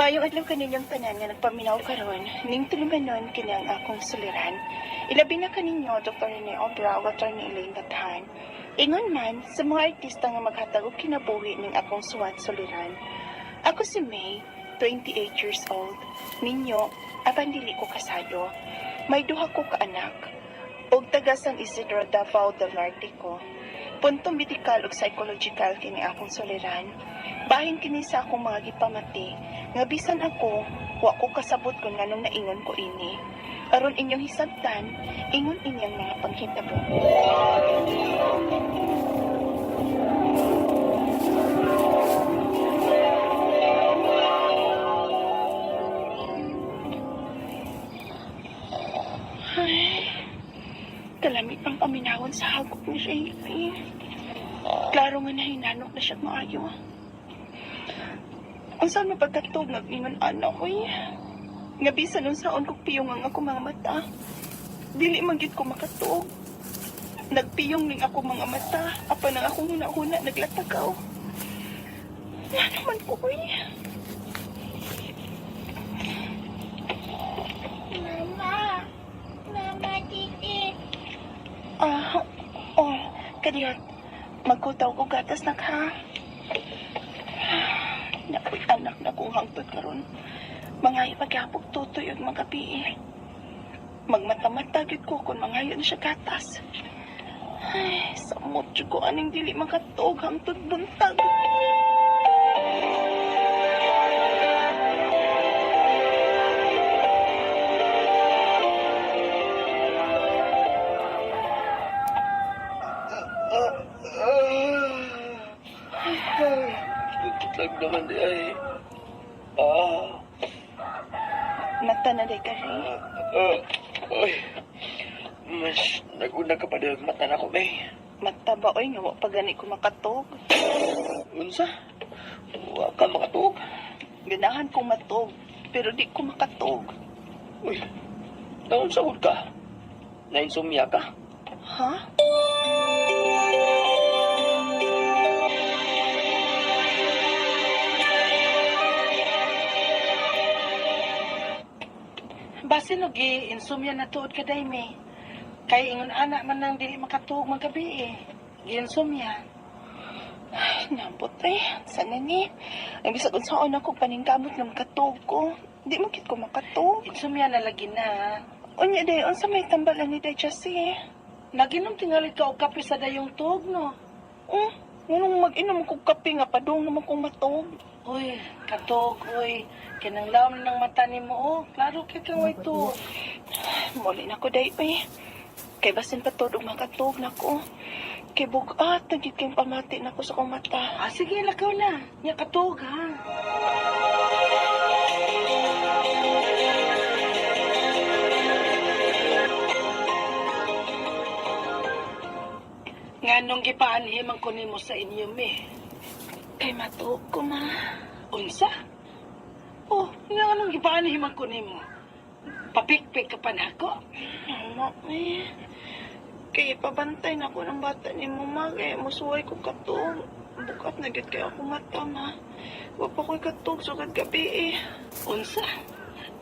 Maayong adlaw kaninyong tanan nga nagpaminaw karon ning tulumanon kini ang akong suliran. Ilabi na kaninyo Dr. Rene Obra ug Dr. Elaine Bathan. Ingon man sa mga artista nga maghatag og kinabuhi ning akong suwat suliran. Ako si May, 28 years old. Ninyo, apan dili ko kasado. May duha ko ka anak. Og taga San Isidro Davao del Norte ko. Punto medikal ug psychological kini akong suliran. Bahin kini sa akong mga gipamati, nga bisan ako, wa ko kasabot kung nganong naingon ko ini. Aron inyong hisabtan, ingon inyang mga panghitabo. Ay, kalamit ang paminawon sa hagok ni Rayleigh. Klaro nga nahinanok na siya maayo. Ang saan mapagkatog nag-ingon anak ko nga bisan nung saon kong piyong ang ako mga mata. Dili manggit ko makatog. Nagpiyong ning ako mga mata. Apa nang akong huna-huna naglatagaw. Nga naman ko Mama, titi. Kadiyot. Magkutaw ko gatas na ka. Napoy anak na kong hangtod karon. Mga ipagapog tutoy at magabi. Magmata-mata gid ko kung mangayo na siya gatas. Ay, samot jud ko aning dili makatog hangtod buntag. Tutlag naman di ay. Mata na day ka rin. Oy. Mas naguna ka pa din mata na ko, May. Mata ba oy nga wa pa gani ko makatog. Unsa? Wa ka makatog? Ganahan ko matog, pero di ko makatog. Uy, naon sahod ka? Nainsomnia ka? Ha? Basi no gi-insomnia na tuod ka day me. Kay ingon anak man nang dili makatuog magabi eh. Gi-insomnia. Ay, nambot sana ni. Ay, bisag unsaon ako paningkamot ng makatog ko. Di mo kit ko makatog. Insomnia na lagi na. Unya day, unsa may tambalan ni day Jessie? Naginom tingali ka og kape sa dayong tuog no. Ngunong mag-inom kong kape nga padung naman kong matog. Uy, katog, uy. Kinang laom ng mata ni mo, oh. Klaro kay kang way to. Muli na ko day, Kay basin patulog makatog na ko. Kay bugat, nagit kayong pamati na ko sa kong mata. Sige, lakaw na. Nya katog, ha. Nganong gipaanhimang ko nimo sa inyo, me? Kay matog ko, ma. Unsa? Oh, nga anong gipaanhimang ko nimo? Papikpik ka pa na ako? Ano, Kay pabantay na ko ng bata ni mama. Kaya musuway ko katog. Bukat na gid kay ako mata, ma. Wa pa ko'y katog sugad gabi, Unsa?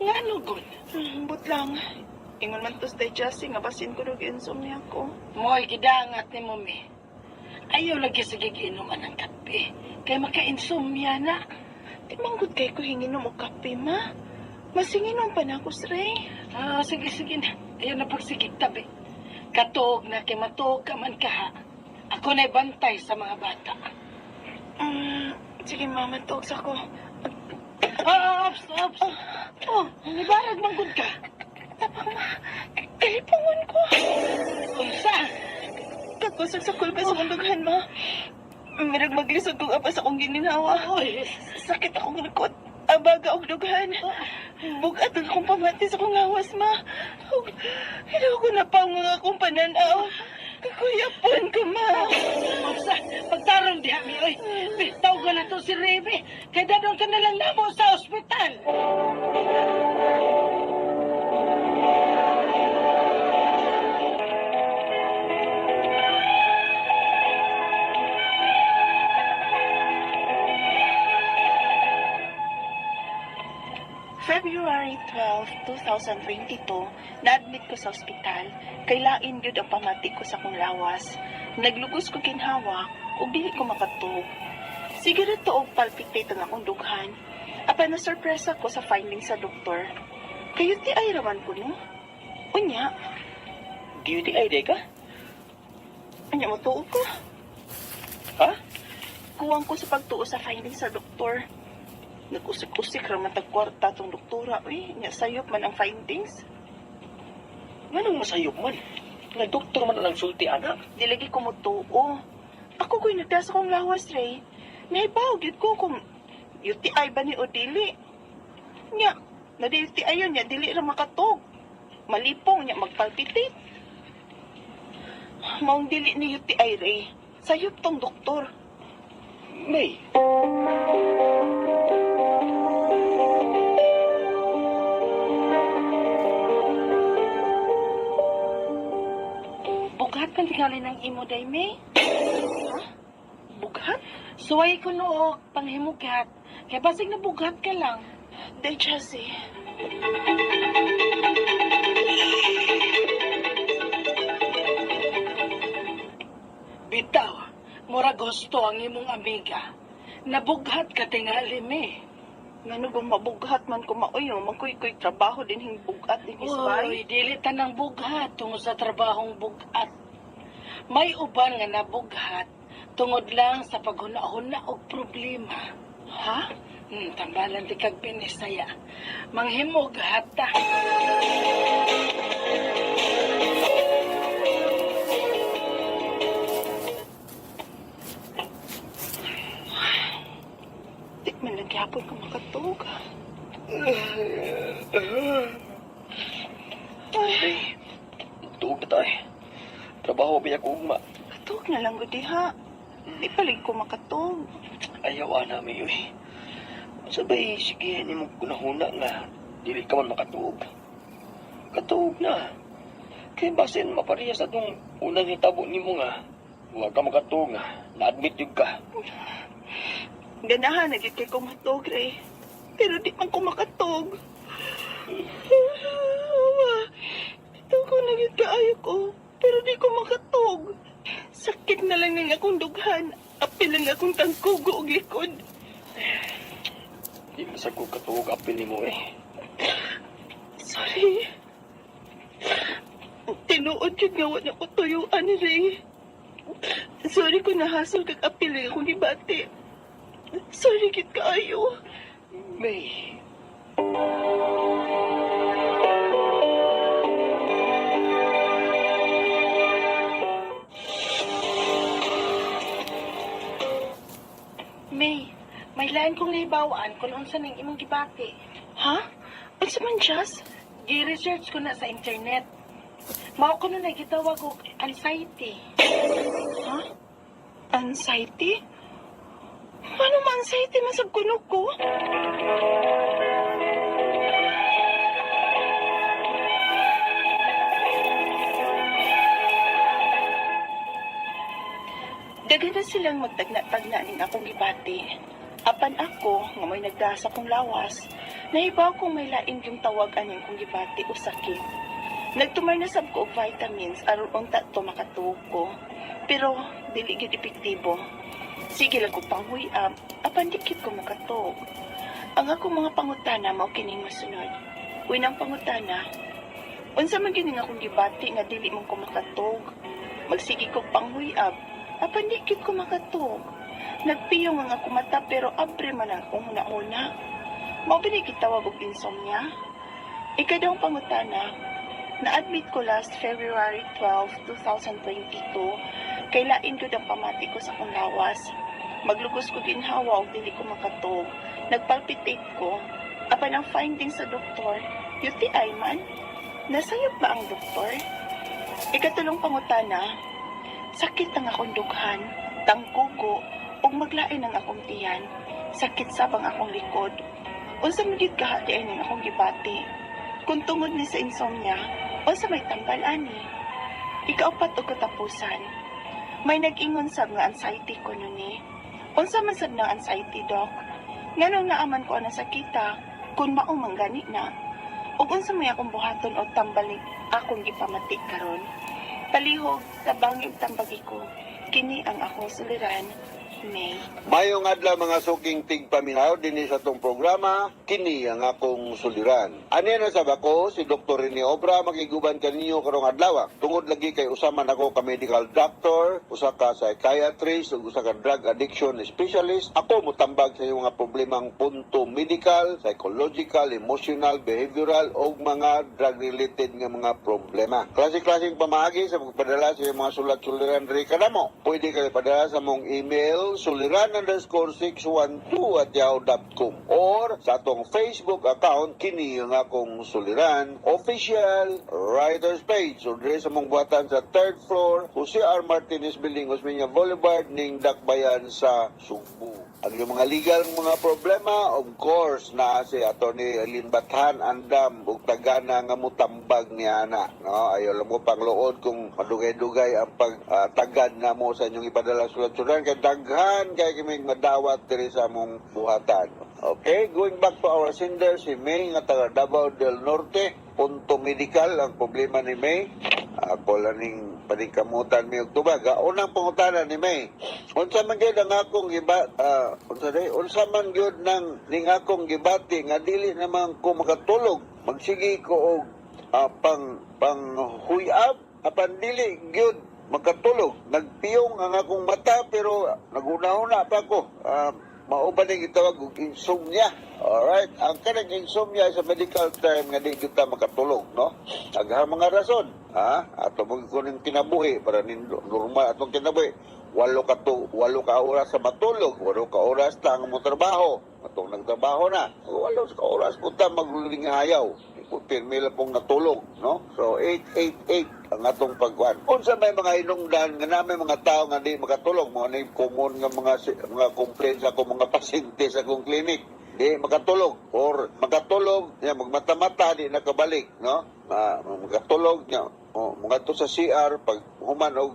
Nga ano, good? But lang. Ingon man tos day Jessie nga basin ko nag insomnia ko. Mo'y gidangat ni mo, me. Ayaw lagi sige giinuman ng kape. Kaya maka-insomnia na. Di manggod kay ko hinginom og kape, ma. Masinginom pa na ako, Sray. Sige na. Ayaw na pagsigig tabi. Katog na kay matog ka man ka, ha? Ako na'y bantay sa mga bata. Sige, mama, togs ako. Ops! Oh, nibarag manggod ka. Tapang, ma. Kalipungan ko. Unsa? Kakusag sa kulba sa kundughan, ma. Mirag maglisod kong apa sa akong gininawa. Uy, Sakit akong likod. Abaga og dughan. Bugat ang akong pamati sa akong lawas, ma. Hindi ko napangang akong pananaw. Kakuyapon ko, ma. unsa? Pagtarong diha, mi. Uy, bitaw ka na to si Rebe. Kaya dadong ka na lang namo sa ospital. 12, 2022, na-admit ko sa ospital. Kailain gyud ang pamati ko sa akong lawas. Naglugos ko ginhawa, ug dili ko makatug. Sige ra to og palpitate ang akong dughan. Apan na sorpresa ko sa finding sa doktor. Kayo ti ay raman ko no? Unya, UTI day ka? anya mo tuo ko. Ha? Kuwang ko sa pagtuo sa finding sa doktor. Nag-usik-usik ra matag kwarta tong doktora. Uy, nya sayop man ang findings. Manong masayop man. Nga doktor man ang sulti, anak. Di lagi ko mo tuo. Ako ko'y nagdas akong lawas, Ray. Nahibaw, gid ko kung UTI ba ni o dili. Nya, na di UTI yun, nya dili ra makatog. Malipong, nya magpalpitate. Maong dili ni UTI, Ray. Sayop tong doktor. May, Bughat man tingali ng imo, day, May. Ha? Bughat? Suway ko noog, panghimugat. Kaya basig na bughat ka lang. Day, Chelsea. Bitaw, mura gusto ang imong amiga. Nabughat ka tingali, May. Ngano kung mabughat man ko mauyo, magkuy-kuy trabaho din hing bugat din Uy, isbay. dili tanang bughat tungod sa trabahong bugat. May uban nga nabughat tungod lang sa paghuna-huna og problema. Ha? Tambalan di kag Binisaya. Manghimog hata. Di man lang gyapon ko makatug. ay, tuog na tayo. Trabaho biya ko ugma. Katug na lang gud diha. Di palig ko makatug. Ayaw namin yun. Sabay, sige, ni mo kunahuna nga. Dili ka man makatuog. Katuog na. Kaya basin maparehas atong unang hitabo ni mo nga. Huwag ka makatuog nga. Na-admit yung ka. Ganahan na gid kay ko matug, Ray. Pero di man ko makatug. Ito ko na gid kaayo ko. Pero di ko makatug. Sakit na lang ng akong dughan. Apil lang akong tangkugo og likod. Di masag ko katuog apil ni mo eh. Sorry. Tinuod yun nga wala ko tuyuan, Ray. Sorry kung nahasol kag apil lang akong gibati. Sorry kit kaayo. May, May lain kong nahibawaan kung unsa ning imong gibati. Ha? Unsa man, Jazz? Gi-research ko na sa internet. Mao ko na gitawag og anxiety. Ha? Anxiety? Ano man anxiety man sa kuno ko? Dagan na silang magtagna-tagna ning akong gibati. Apan ako, nga may nagdasa kong lawas, nahibaw kong may lain yung tawag aning kong gibati o sakit. Nagtumar na sab ko og vitamins aron unta to makatuog ko. Pero dili gyud epektibo. Sige lang ko panghuyab, apan dikit ko makatuog. Ang akong mga pangutana mao kining masunod. Unang pangutana, unsa man kining akong gibati nga dili man ko makatuog? Magsige ko panghuyab, apan dikit ko makatuog. Nagpiyong ang ako mata pero abre man ang akong huna-una. Mao ba gitawag og insomnia? Ikadawang pangutana, na-admit ko last February 12, 2022. Kay lain ko ang pamati ko sa akong lawas. Maglugos ko ginhawa og dili ko makatog. Nagpalpitate ko. Apan ang findings sa doktor, UTI man. Nasayop ba ang doktor? Ikatulong pangutana, sakit ang akong dughan, tangkugo, ug maglain ang akong tiyan. Sakit sabang akong likod. Unsa man gid kahati ning akong gibati. Kung tungod ni sa insomnia, unsa may tambal ani? Ikaapat og katapusan. May nag-ingon sab nga anxiety ko ni. Unsa man sab ng anxiety, doc? Nganong naaman ko ana sakita kung maong manggani na. Ug unsa may akong buhaton o tambalik akong gipamati karon. Palihog tabang yung tambagi ko. Kini ang akong suliran, May. Mayong adlaw mga suking tigpaminaw dinhi sa tong programa, kini ang akong suliran. Ani na sa bako si Dr. Rene Obra makiguban kaninyo karong adlaw. Tungod lagi kay usaman ako ka medical doctor, usa ka psychiatrist, ug usa ka drug addiction specialist. Ako motambag sa iyong mga problemang punto medical, psychological, emotional, behavioral o mga drug related nga mga problema. Klase-klaseng pamaagi sa pagpadala sa iyong mga sulat-suliran diri kanamo. Pwede kayo padala sa mong email suliran_612@yahoo.com or sa atong Facebook account kini ang akong suliran official writers page. So dire sa mong buhatan sa 3rd floor Jose R. Martinez Building, Osmeña Boulevard ning Dakbayan sa Sugbo. Ang iyong mga legal mga problema, of course, na si Atty. Elin Bathan, andam, ug tagana nga mutambag niya na. No? Ayaw lang mo pang lood kung madugay-dugay ang pagtagad na mo sa inyong ipadala sulat-sulat. Kaya daghan kay kaming madawat diri sa mong buhatan. Okay, going back to our sender, si May nga taga Davao del Norte. Punto medical ang problema ni May. Ako laning paningkamutan mi og tubag. Unang pangutana ni May. Unsa man gyud ang akong unsa man gyud nang ning akong gibati nga dili naman ko makatulog. Magsige ko og huyab apan dili gyud makatulog. Nagpiyong ang akong mata pero naguna-una pa ko. Mauban ang gitawag og insomnia. Alright, ang kanang insomnia sa medical term nga di kita makatulog, no? Aghang mga rason, ato mo kuning kinabuhi para normal atong kinabuhi. 8 ka oras sa matulog, 8 ka oras lang mo trabaho. Atong nagtrabaho na, 8 ka oras punta magluling hayaw. Pirmi lang pong natulog, no? So 888 ang atong pagkuan. Unsa may mga hinungdan nga namin mga tao nga di makatulog, mga ni common nga mga complaints ako mga pasyente sa akong clinic. Di makatulog or makatulog niya magmata-mata di nakabalik, no? Makatulog niya mga to sa CR pag human og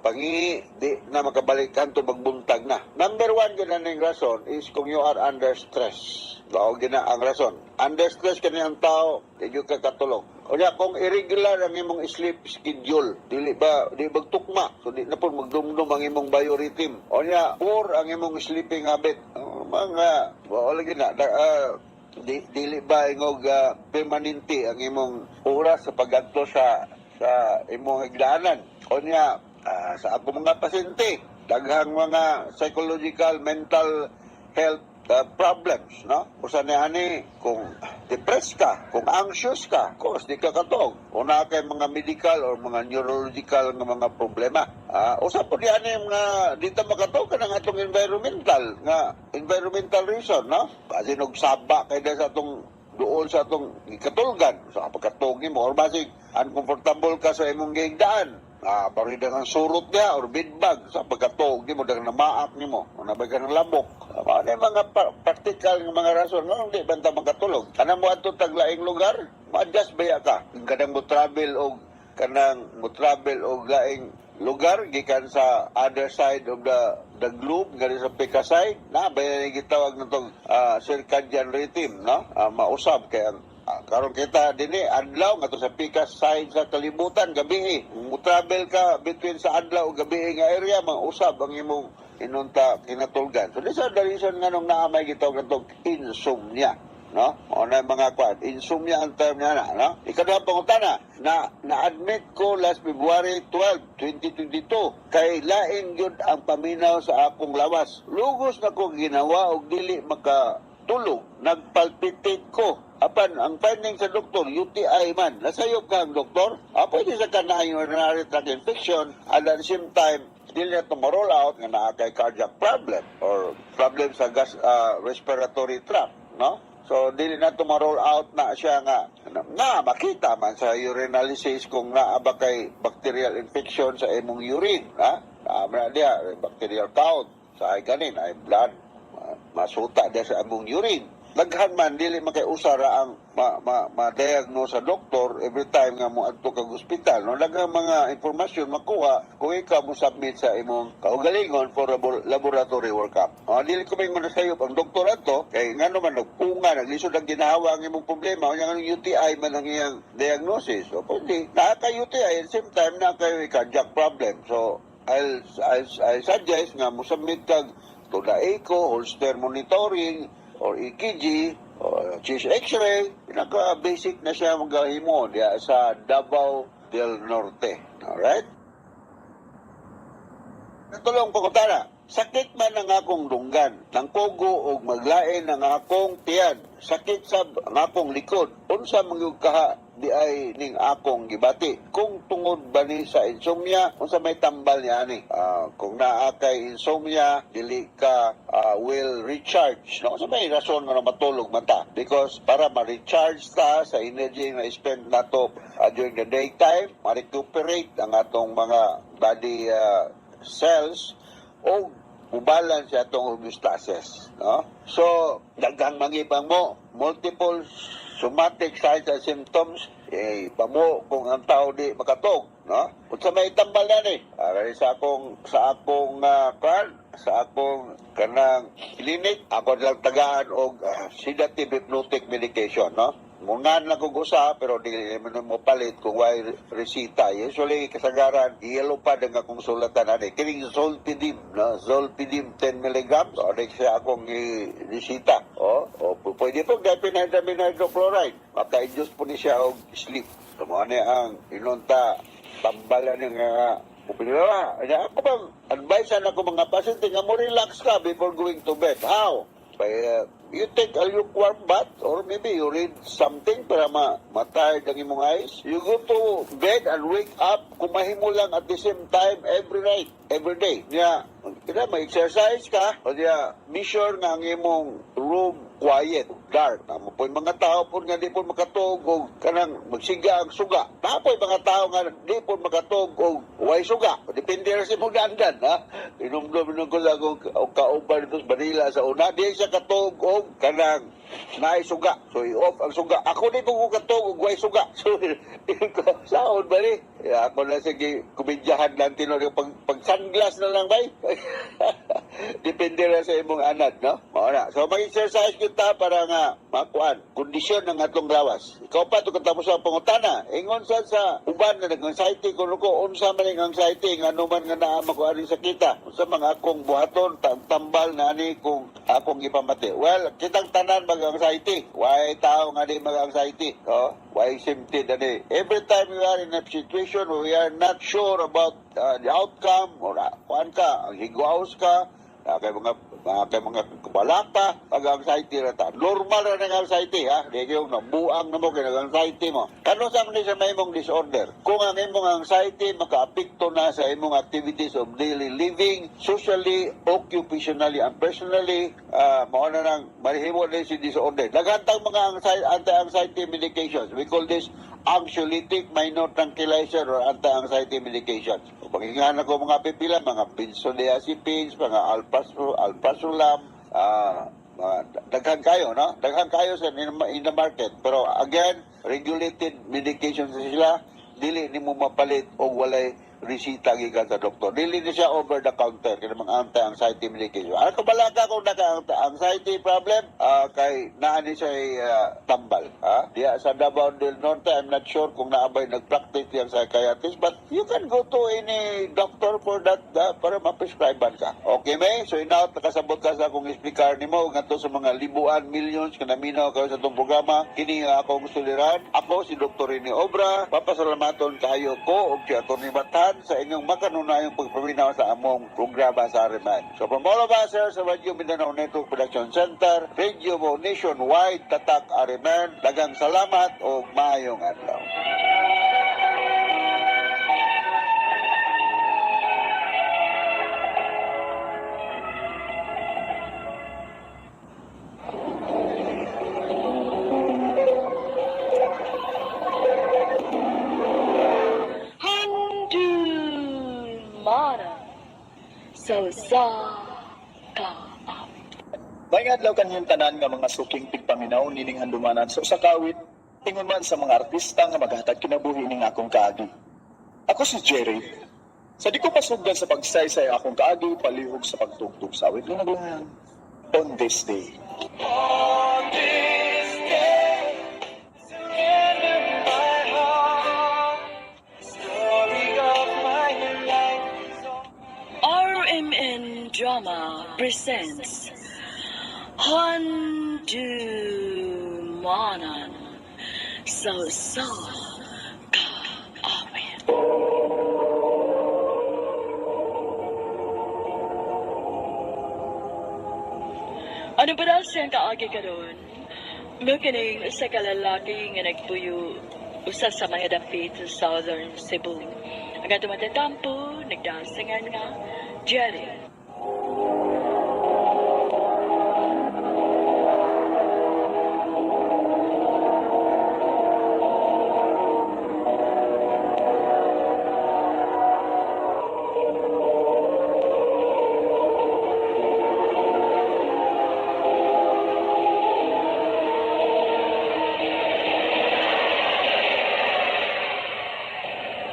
pangihi di na makabalik kanto magbuntag na. Number 1 gyud ning rason is kung you are under stress. Daw gina ang rason. Under stress kani ang tao, di gyud ka katulog. Unya kung irregular ang imong sleep schedule, di magtukma, so di na po magdumdum ang imong biorhythm. Unya poor ang imong sleeping habit. Mga wala gina dili ba ingog permanente ang imong oras sa pag-adto sa imong higdaanan. Unya sa akong mga pasyente, daghang mga psychological, mental health problems, no? Usa ni ani kung depressed ka, kung anxious ka, of course di ka katog. Una kay mga medical or mga neurological nga mga problema. Usa po di ani mga dito makatog ka ng atong environmental reason, no? Kasi saba kay sa atong doon sa atong katulgan. So pagkatugin mo or basig uncomfortable ka sa imong gigdaan. Parida ng surot niya or bidbag sa pagkatog mo dagang namaak nimo o nabay ng lamok. Ano yung mga practical ng mga rason no hindi banta magkatulog. Kanang mo adto taglaing lugar, ma-adjust baya ka. Kanang mo travel og laing lugar gikan sa other side of the globe ngari sa Pika side na baya gitawag natong circadian rhythm, no? Mausab kay karon kita dinhi adlaw ngadto sa Pika side sa kalibutan gabi. Mo travel ka between sa adlaw ug gabi nga area mausab ang imong inunta kinatulgan. So this is the reason nga nung naamay gitawag natong insomnia, no? O na mga kwad, insomnia ang term niya na, no? Ikaduhang pangutana, na-admit ko last February 12, 2022, kay laing yun ang paminaw sa akong lawas. Lugos na ko ginawa og dili makatulog, nagpalpitate ko. Apan, ang finding sa doktor, UTI man. Nasayop ka ang doktor? Pwede sa kanang urinary tract infection at at the same time, dili na ito ma-roll out nga naa kay cardiac problem or problem sa respiratory tract, no? So, dili na ito ma-roll out na siya nga makita man sa urinalysis kung naa ba kay bacterial infection sa imong urine, ha? Naamra diya, bacterial count, sa ay ganin, ay blood, masuta diya sa imong urine. daghan man dili makaiusara ang ma-diagnose sa doktor every time nga mo adto kag ospital. No, daghang mga impormasyon makuha kung ikaw mo submit sa imong kaugalingon for a laboratory workup. Dili ko may manasayop ang doktor ato kay ngano man nagpunga naglisod ang ginahawa ang imong problema unya nga UTI man ang iyang diagnosis. So pwede naa ka UTI at the same time na kayo cardiac problem. So I suggest nga mo submit kag to the echo, holster monitoring or EKG o chest x-ray, pinaka-basic na siya magahimo diya sa Davao del Norte. Alright? Natulong ko kutara, sakit man ang akong dunggan, ng pugo o maglain ang akong tiyan, sakit sa ang akong likod, unsa mangyug kaha di ay ning akong gibati. Kung tungod ba ni sa insomnia, unsa may tambal niya ani? Kung naa kay insomnia, dili ka will recharge. No? Unsa may rason nga matulog man ta? Because para ma-recharge ta sa energy na spend nato during the daytime, ma-recuperate ang atong mga body cells o ubalance sa atong homeostasis. No? So, daghang mangibang mo, multiple somatic signs and symptoms, pamo kung ang tao di makatog, no? Unsa may tambal yan sa akong kanang clinic, ako lang tagaan og sedative hypnotic medication, no? Mungan lang kong usa, pero di mo palit kung why resita. Usually, kasagaran, iyalo pa ng akong sulatan. Kining Zolpidem, no? Zolpidem 10 mg. So, siya akong resita. Pwede po, diphenhydramine hydrochloride. Maka-induce po ni siya og sleep. So, ano ang inunta, tambalan ng upinila. Ako bang advice ako mga pasyente nga mo relax ka before going to bed. How? You take a lukewarm bath or maybe you read something para ma-tired ang imong eyes. You go to bed and wake up kumahimo lang at the same time every night, every day. Niya, ma-exercise ka o niya, be sure nga ang imong room quiet, dark. Napoy mga tao po nga di po makatog o kanang magsiga ang suga. Napoy mga tao nga di po makatog o way suga. Depende rin sa mong dandan, ha? Inumdum ko lang o kauban ito sa Manila sa una. Di siya katog o kanang naay suga. So, i-off ang suga. Ako di po katog o way suga. So, saon ba ni? Ako na sige, kumidyahan lang tinod. Pag sunglass na lang ba? Depende rin sa imong anad, no? Mauna. So, mag-exercise kita para nga makuan, kondisyon ng atong lawas. Ikaw pa, ito katapos ang pangutana. Ingon sa uban na nag-anxiety, kung ko, unsa man ang anxiety, nga naman nga naama ko aning sakita. Unsa mga akong buhaton, tambal na ani kung akong ipamati. Well, kitang tanan mag-anxiety. Why tao nga di mag-anxiety? Why symptom ani? Every time we are in a situation where we are not sure about the outcome, or kuan ka, ang higwaos ka, kay mga kabalaka, pag-anxiety na ta. Normal na ng anxiety, ha? Di yung nabuang na mo, kinag-anxiety mo. Kano sa mga sa may mong disorder? Kung ang imong anxiety, maka-apekto na sa imong activities of daily living, socially, occupationally, and personally, mauna nang marihimo na si disorder. Nagantang mga anti-anxiety medications. We call this anxiolytic minor tranquilizer or anti-anxiety medications. Paghingahan ako mga pipila, mga benzodiazepines, mga alprazolam, daghan kayo, no? Daghan kayo sa in the market. Pero again, regulated medications sila, dili ni mo mapalit o walay resita gikan sa doktor. Dili ni siya over the counter kaya mga anti-anxiety medication. Ano kabalaka kung naka-anxiety problem, kay naani siya tambal. Diya sa Davao del Norte, I'm not sure kung naabay nag-practice yung psychiatrist, but you can go to any doctor for that para ma-prescribean ka. Okay, may? So inaot, nakasabot ka sa akong explicar ni mo, nganto sa mga libuan, millions, kanaminaw kayo sa itong programa. Kini akong suliran. Ako si Dr. Rene Obra. Papasalamaton kayo ko o si Atty. Batan sa inyong makanunayong pagpaminaw sa among programa sa Ariman. So from all of us here sa Radio Mindanao Network Production Center, Radio mo nationwide, tatak Ariman, dagang salamat o maayong adlaw. So sa ka. May adlaw kanyang tanan nga mga suking tigpaminaw nining handumanan sa usa ka awit ingon man sa mga artista nga maghatag kinabuhi ning akong kaagi. Ako si Jerry. Sa di ko pasugdan sa pagsaysay akong kaagi palihog sa pagtugtog sa awit nga naglangan. On this day. RMN Drama presents Handumanan So Ka-awit. Ano ba daw siyang kaagi ka doon? Mukining sa kalalaki nga nagpuyo usa sa mga dapit sa Southern Cebu. Ang ato matatampo, nagdasangan nga, Jerry.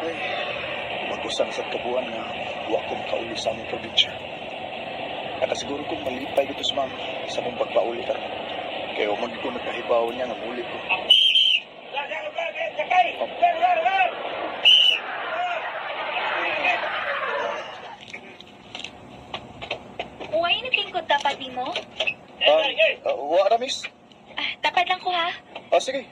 Ay, mag-usang sa kabuan nga wa ko makauli sa among probinsya. Nakasiguro kong malipay dito sa mong pagpauli karon. Kaya huwag ko nagkahibaw niya nga muli ko. Uway na kingkot dapat di mo? Wala, miss. Tapat lang ko ha. Sige.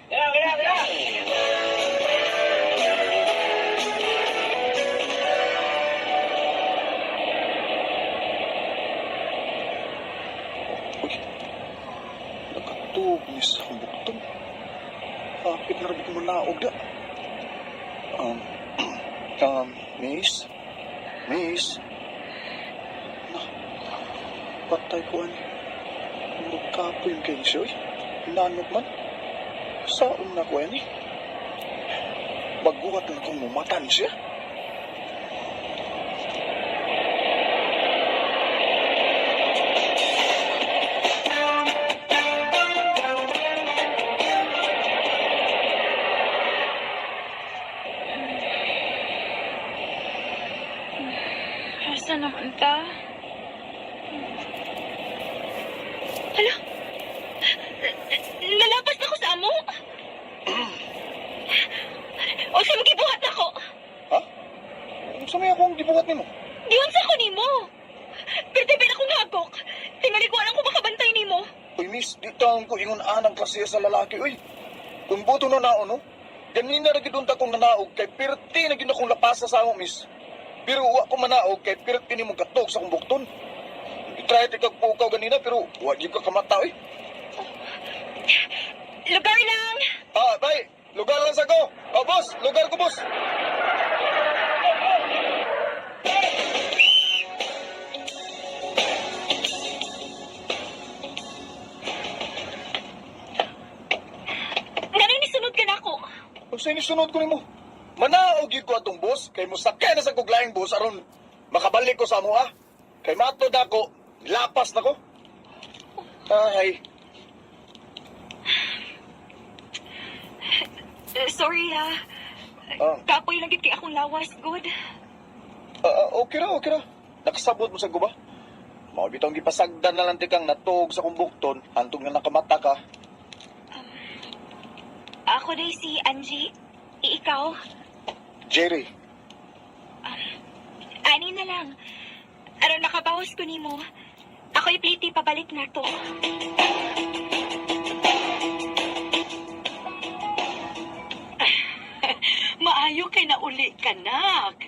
Uy, nakatug ni sa bukton. Hapit na rin ko manaog da. Miss? Miss? Na, patay ko ani. Magkapoy yung kayo siya, nanok man. Saan na ko ani? Baguhat na akong mumatan siya. Asa naman ta? Hala? Lalapas na ko sa amo? O sa magibuhat ako? Ha? Sa may akong gibuhat ni mo? Diwan sa ko nimo. Pero tabi na kong hagok. Tingali ko alam ko makabantay nimo. Uy, miss, di taon ko ingon anang klase sa lalaki. Uy, kung buto na naon, no? Ganina na gidunta kong nanaog kay pirti na gina kong lapasa sa amo, miss. Pero wa ko manaog kay pirti ni mong katog sa kong bukton. Try ti kag pukaw ganina pero wa gyud ka kamata, uy. Lugar lang. Bay, lugar lang sa ko. Boss, lugar ko, boss. Ganun nisunod ka na ako. Kung sa'yo sunod ko nimo. Manaog gyud ko atong boss kay musakay na sa kuglaing boss aron makabalik ko sa amo ha. Kay matod ako, lapas na ko. Ay, Sorry ha. Kapoy lang gid kay akong lawas, good. okay ra. Nakasabot mo sa guba. Mao bitong gipasagdan na lang ti kang natog sa kumbukton hantong nga nakamata ka. Ako day si Angie. Ikaw? Jerry, Ani na lang. Aron nakabawas ko nimo. Ako'y pliti pabalik na to. Maayo kay na uli ka, nak.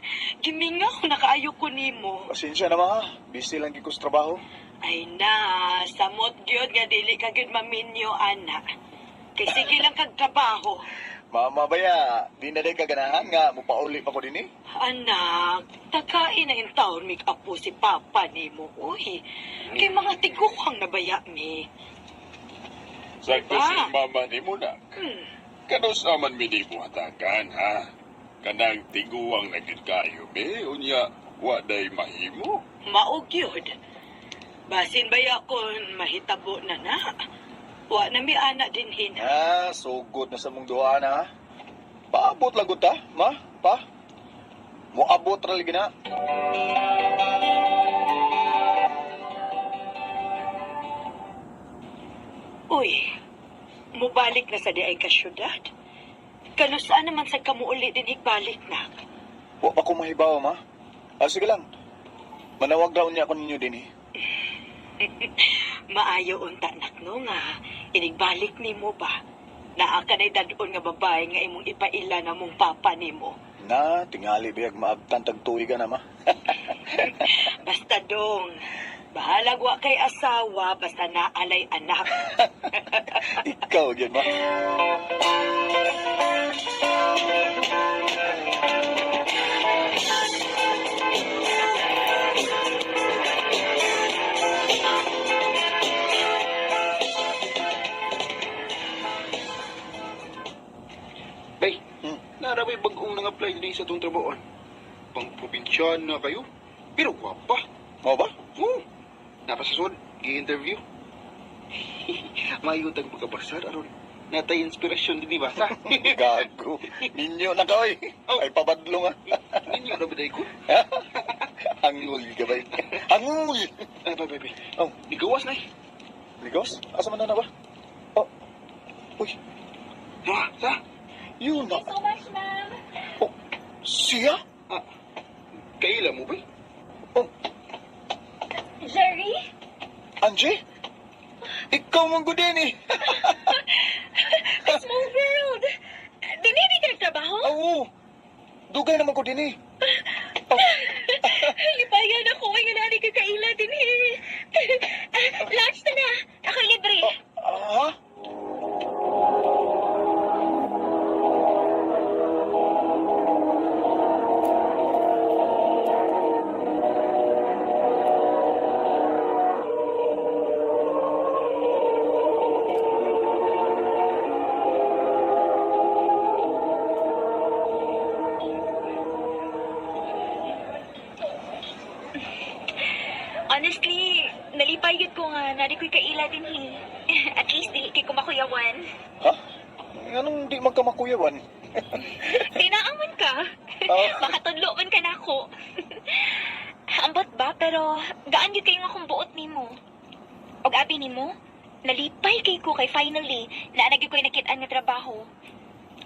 Gimingaw nakaayo ko nimo. pasensya na ha. Busy lang gid ko sa trabaho. Ay na, samot gyud nga dili ka gyud maminyo, anak. Kay sige lang kag trabaho. Mama baya, di na day kaganahan nga mupauli pa ko dinhi. Anak, takain na yung taon mig apo si papa nimo. Uy, kay mga tiguhang nabaya mi. Sakto si mama ni mo na. Hmm. Kanos naman minimo hatakan, ha? Kanang tiguang nagid kayo, be. Unya, wa day mahimo. Maog yun. Basin ba yakon mahitabo na na? Wa na mi ana din hin. Sugod na sa mong duha na, ha? Paabot lagot ta, ma, pa. Moabot ra lagi na. Uy, mubalik na sa di ay kasyudad. Kalusaan naman sa kamuuli din igbalik na. Wa pa ko mahibaw, ma. Sige lang. Manawag daw niya ako ninyo din eh. Maayo unta nak no nga inigbalik nimo ba? Naa ka na'y dadon nga babae nga imong ipaila na mong papa nimo. Na, tingali biyag maabtan tagtuig ka na, ma. Basta dong, bahalag wa kay asawa basta naalay anak. Ikaw, yun, ma. Bay, naramay bagong nang-apply din sa itong trabahoan. Pang probinsya na kayo. Pero gwapa. Mo ba? Oo. Napasasod, i-interview. Mayutang pagkabasar, aron. Natay inspirasyon din ni Basa. Gago. Ninyo na ka, oy. Ay, pabadlo nga. Ninyo na ba ko? Hangul ka ba? Hangul! Ay, bay. Oh, Igawas na eh. ligos? Asa man na ba? Oh, uy, Sa? yun na. So much, ma'am. Oh, siya? Kaila mo ba? Oh, Jerry? Angie? Ikaw mong gudin eh. Small world. Dinili ka nagtrabaho? Oo. Dugay naman ko din eh. Oh, Lipayan ako. Ay, nga nani ka kaila din eh. Lunch na na. Ako libre. ha? Honestly, nalipay yun ko nga. Nari ko'y kaila din eh. At least, dili kay kumakuyawan. Ha? Anong di magkamakuyawan? Tinaaman ka. Oh. Makatudlo man ka na ako. Ambot ba? Pero gaan yun kayo nga kung buot ni mo. Og abi ni mo, nalipay kay ko kay finally na naging ko'y nakitaan nga trabaho.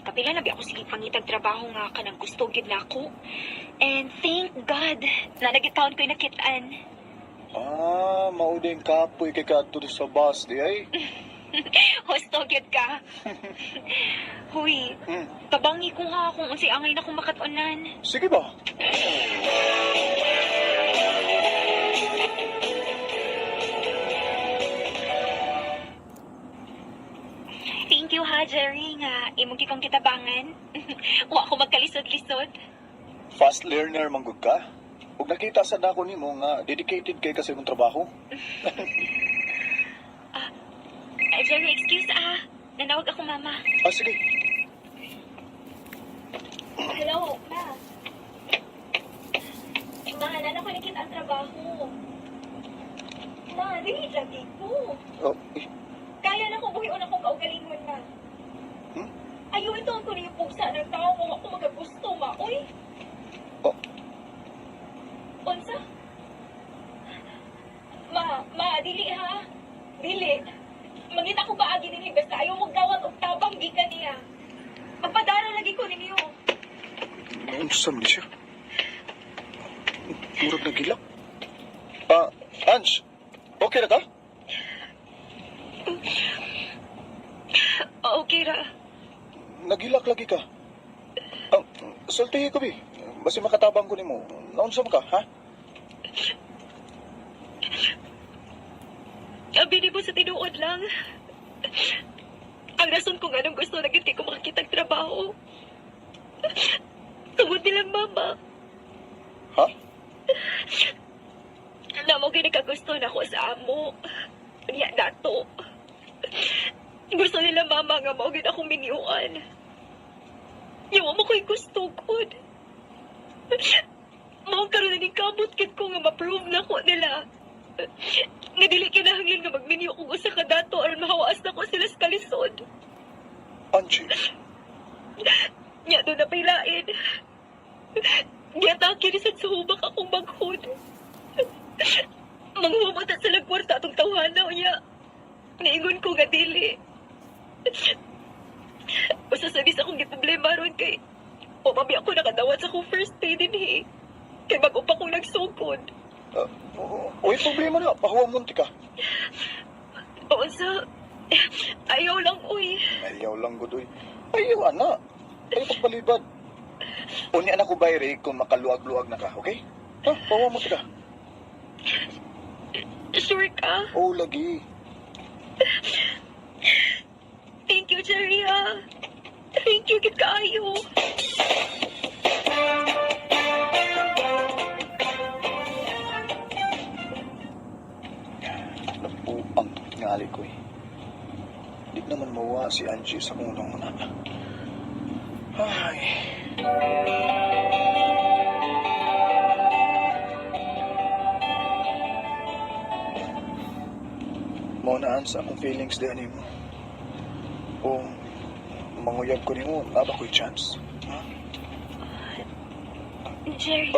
Kapila na ako sige pangitag trabaho nga ka nang gusto gid na ako. And thank God na nagitaon ko'y nakitaan. Mauding kapoy kay kadto sa bus di ay. Husto gid ka. Huy, tabangi ko ha kung unsay angay na kong makatunan. Sige ba? Thank you ha, Jerry, nga imong gikong kitabangan. Wa ko magkalisod-lisod. Fast learner manggod ka. Ug nakita sa dako nimo nga dedicated kay kasi mong trabaho. Jerry, excuse nanawag ako mama. Sige. Hello, ma. Mahalan ako nakita ang trabaho. Ma, dili lagi ko. Oh, Kaya na ko buhion akong kaugalingon na. Ayaw ito ang kunin yung pusa ng tao kung ako magagusto, ma. Uy! Oh. Unsa? Ma, dili ha? Dili. Mangita ko ba agi din basta ayaw mong gawat og tabang gikan niya. Magpadara lagi ko ninyo. Unsa man siya? Murag nagilak. Ange, okay na ka? Okay ra. Nagilak lagi ka. Sultihi ko, bi. Basi makatabang ko nimo. Naunsa mo ka, ha? Abi ni mo sa tinuod lang. Ang rason kung anong gusto na giti ko makakitag trabaho. Tungod nilang mama. Ha? Namo ginikagusto na ko sa amo. Niya dato. Gusto nila mama nga mao gid akong miniuan. Yawa mo ko'y gusto good. Mao karon ni kabot kid ko nga ma-prove na ko nila Nga dili kinahanglan nga magminyo kung usa ka dato aron mahawaas na ko sila sa kalisod. Angie, Nya doon na pailain. Giyatake ni sa hubak akong baghod. Manghumata sa lagkwarta atong tawhanaw niya. Niingon ko nga dili. Basta sabi sa akong giproblema ron kay o mami ako nakadawat sa akong first day din eh. Kay bago pa akong nagsugod. Uy, problema na. Pahuwang munti ka. O sa... Ayaw lang, uy. Ayaw lang, Godoy. Ayaw, ana. Ayaw pagbalibad. Uni anak ko bayri kung makaluag-luag na ka, okay? Ha? Pahuwang munti ka. Sure ka? Oo, lagi. Thank you, Jerry, ha? Thank you, kit kaayo. Napuang tingali ko eh. Di naman mawa si Angie sa unang una. Ay. Maunaan sa akong feelings din mo. O manguyab ko nimo, naba ko'y chance. Ha? Jerry,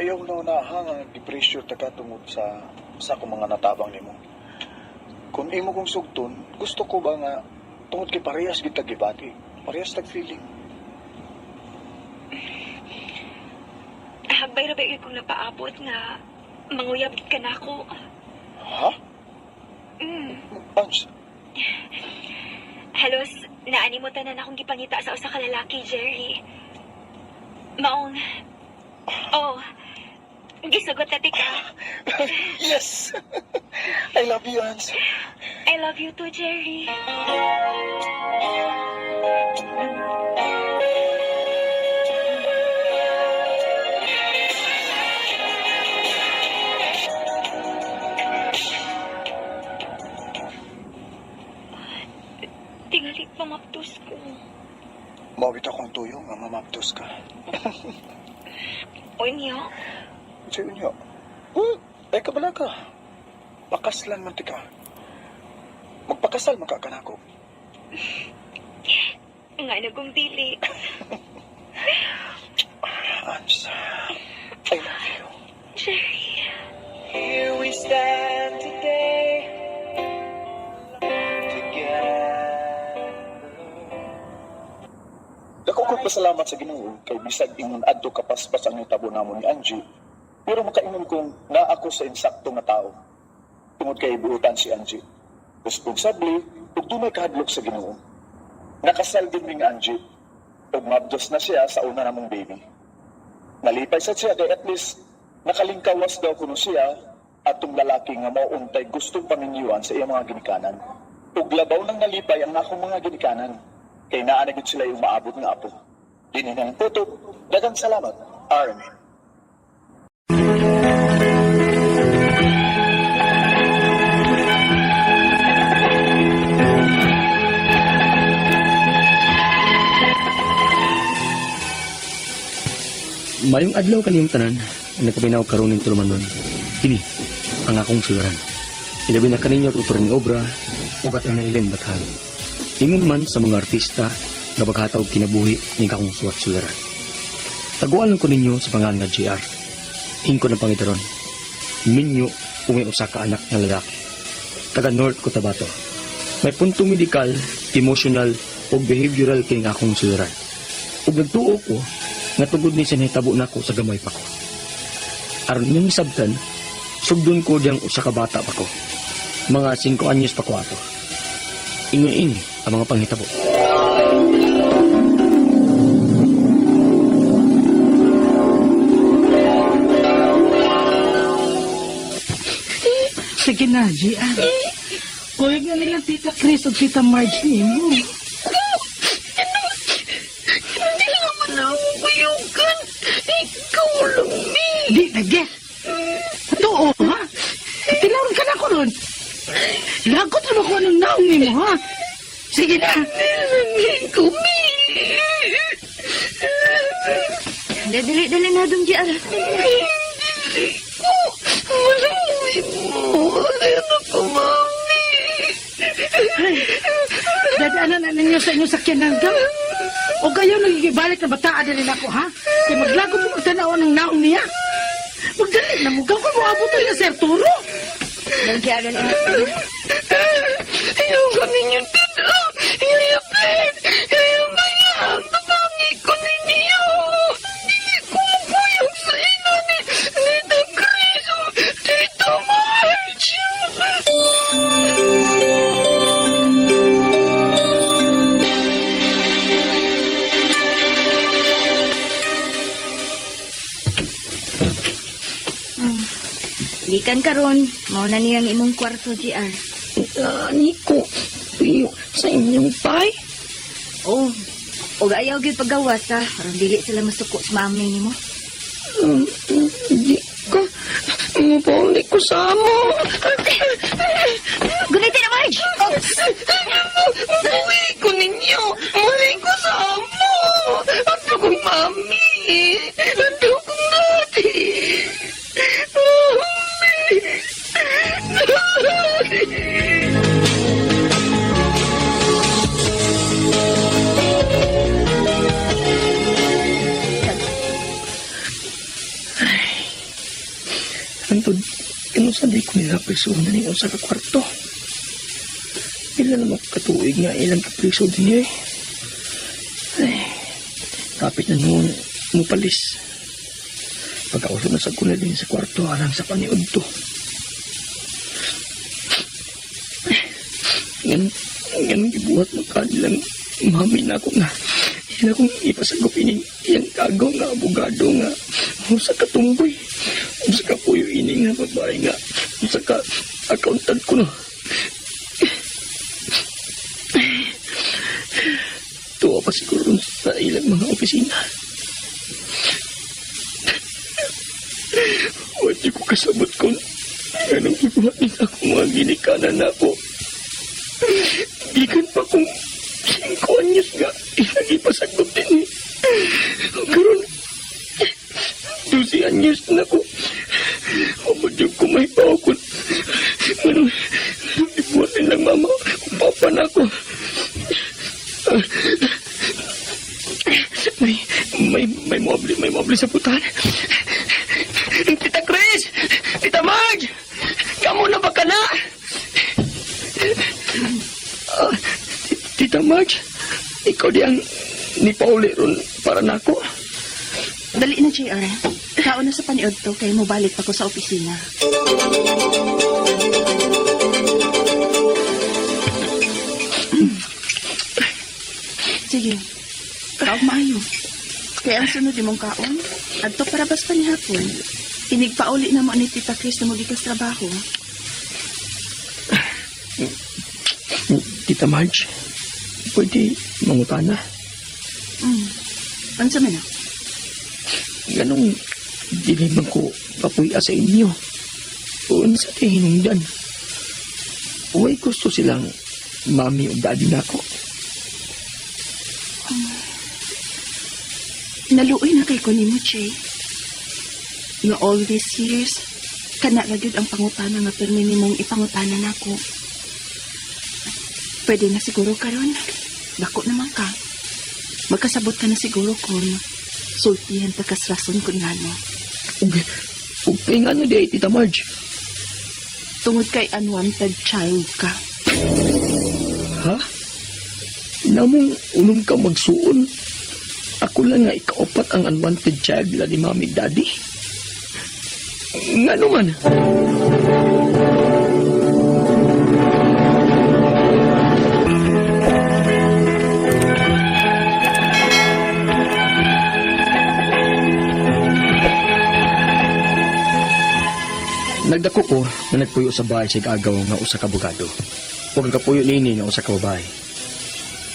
Ayaw na unahang ang depression ta tungod sa akong mga natabang nimo. Kung imo kong sugton, gusto ko ba nga tungod kay parehas kita gibati, parehas tag feeling. hambay ra ba kong napaabot nga manguyab ka na ako. Ha? Pans, Halos, naanimutan na akong gipangita sa usa ka lalaki, Jerry. Maong... Oh, gisugot na tika. yes! I love you, Ans. I love you too, Jerry. Tingali pamaptos ko. Mawit akong tuyo nga mamaptos ka. O niyo, Sa'yo niyo. Oh, ay kabala ka. Pakaslan man ti ka. Magpakasal man ka kanako. nga nagong dili. Ans, I love you. Jerry. Here we stand today, Dako ko'y pasalamat sa Ginoo kay bisag ingon adto kapaspas ang hitabo namon ni Angie. Pero makaingon kong naa ako sa insakto nga tao. Tungod kay buutan si Angie. Responsable ug dunay kahadlok sa Ginoo. Nakasal din ning Angie. Ug mabdos na siya sa una namong baby. Nalipay sa siya kay at least nakalingkawas daw kuno siya at tong lalaki nga mauuntay gustong paminyuan sa iyang mga ginikanan. Ug labaw nang nalipay ang akong mga ginikanan. Kay naanagod sila yung maabot ng apo. Dinin ang puto. Dagang salamat. Armin. Mayong adlaw kaniyong tanan, nagkabinaw karon ning tulumanon. Kini ang akong suliran. Ilabi na kaninyo at uturan ni obra, ugat ang nailing bathan. Ingon man sa mga artista na baghataw kinabuhi ni kakong suwat-suliran. Taguan ko ninyo sa pangalan nga JR. Ingko na pangitaron. Minyo kung may usa ka anak na lalaki. Taga North Cotabato. May puntong medikal, emotional, o behavioral kining akong suliran. Ug nagtuo ko nga tugod ni sinahitabo na ko sa gamay pa ko. Aron inyong isabtan, sugdon ko diyang usa ka bata pa ko. Mga 5 anyos pa ko ato. Ingon-ini ang mga panghitabo. Sige na, Gian. Kuyog na nilang Tita Chris o Tita Marge mo. Hindi naman ako kuyugan. Ikaw lang, Mi. Di, nag-get. Totoo, ha? Tinawag ka na ko ron. Lagot ano ko anong naong ni mo, ha? Sige na. Ikaw, Mi. Dali na dong, JR. Malamig. Dadaanan na ninyo sa inyong sakyanan ka. O kayo nagigibalik na bataan na rin ako, ha? Kaya maglago po magtanaw ng naong niya. Magdali na mo. Gawin mo abutan niya, Sir Turo. Nagyaran na. Ayaw kami niyo dito. Iyayapin. Iyayamayang. Tabangi ko ninyo. Hindi ko mapuyog sa ino ni Tita Chris o Tita Marge. Likan karon, mao na niyang imong kwarto, GR. Ani ko. Iyo sa inyong pay. Oh, o ayaw gyud paggawas ha. Parang dili sila masuko sa mami nimo. Hindi ko. Mabalik ko sa amo. Gunitin na, Marge! Uwi ko ninyo. Mabalik ko sa amo. Ano kong mami? Ano kong nati? Antod, kinusabi ko nila preso na ninyo sa kakwarto. Pila naman katuig nga ilang kapreso din niya eh. Ay, kapit na noon, mupalis. Pagkauso na sa kuna din sa kwarto, alang sa paniod to. Ngayon gibuhat mo kanilang mami na ako nga. Ila kong ipasagop ining iyang kagaw nga abogado nga. Sa katumboy. Sa kapuyo ining nga babae nga. Sa ka-accountant ko no. Tuwa pa siguro sa ilang mga opisina. Wadi ko kasabot kung anong ibuhat nila akong mga ginikanan na ako. Gikan pa kung 5 anyos nga inagipasagot din eh. Karon 12 anyos na ko. Mabudyog ko may bawa ko. Anong ibuhat nilang mama o papa na ko. May mobile sa putan. Tita Chris! Tita Marge! Kamu na ba ka na? Tita Marge, ikaw diyang ni Pauli ron para nako. Dali na, JR. Kao na sa paniod to, kaya mo balik pa ko sa opisina. Sige. Kaog maayo. Kaya ang sunod mong kaon, adto para bas pa ni hapon. Inigpauli na mo ni Tita Chris na magikas trabaho. Tita Marge, pwede mangutana. Ano sa man na? Ganong diliman ko papuya sa inyo. Uun sa hinungdan. Uway gusto silang mami o daddy na ako. Naluoy na kay ko ni mo, Che. Nga all these years, kana ra gyud ang pangutana nga permi nimong ipangutana nako. Pwede na siguro karon. Dako naman ka. Magkasabot ka na siguro kung sultihan pagkasrason ko ngano. Ug nga no di Tita Marge. Tungod kay unwanted child ka. Ha? Namong unong ka magsuon. Ako lang nga ikaapat ang unwanted child nila ni Mami Daddy. Nga naman. Nagdako ko na nagpuyo sa bahay sa igagaw nga usa ka abogado. Ug ang kapuyo nini nga usa ka babae.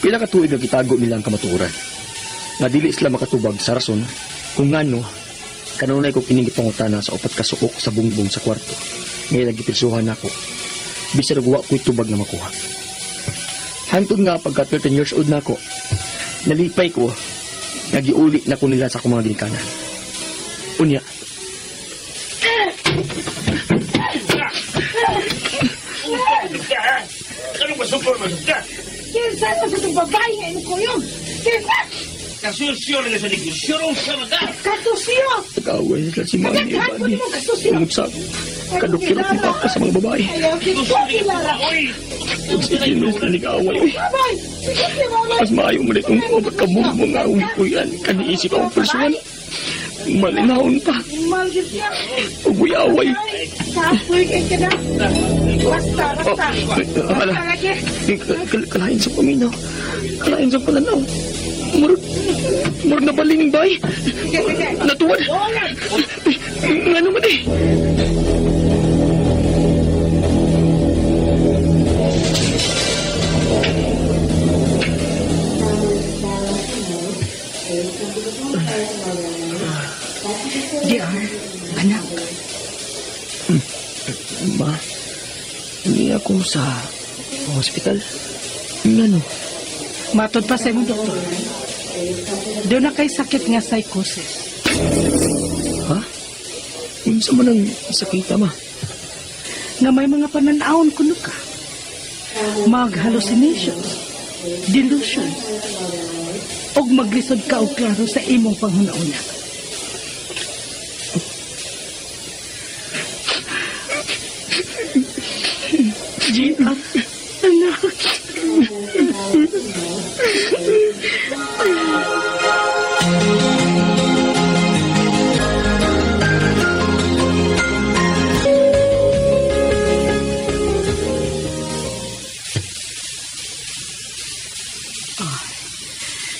Pila ka tuig nga gitago nila ang kamatuoran. Nga dili sila makatubag sa rason kung ngano kanunay ko kining gipangutana sa upat ka suok sa bungbong sa kwarto. Ngayon nagipirsuhan ako. Bisag wa ko'y tubag na makuha. Hantod nga pagka 13 years old na ako, nalipay ko, nagiuli na ko nila sa akong mga ginikanan. Unya. masupor ka. Kinsa na sa itong babae nga ino ko yun? Kinsa? Kasusyo na sa negosyo ron sa mata. Katusyo! Nag-away sila si Manny Kadaghan at ko Buddy. mo katusyo! Tungod sa kadukirot ni Papa sa mga babae. Ayaw kita kilala! Sige, Luis na nag-away. Babay! Sige si babay! Mas maayo mo na itong pagkamong mga uwi-uyan. Kaniisip akong personal. Malinahon pa. Malgit niya! Uwi-away. Kapoy kay ka na! Basta, basta! Ala, Basta lagi! kalahin sa paminaw. Kalahin sa pananaw. Murag na balining bay. Sige, sige! Natuwad. Oyan! Nga naman eh. JR, anak, Ma, hindi ako sa hospital. Ano? matod pa sa imong doktor. Doon na kay sakit nga psychosis. Ha? Unsa man ang sakita, ma? Nga may mga pananawon kuno ka. Mag-hallucinations, delusions, og maglisod ka og klaro sa imong panghuna-una. Gia, anak.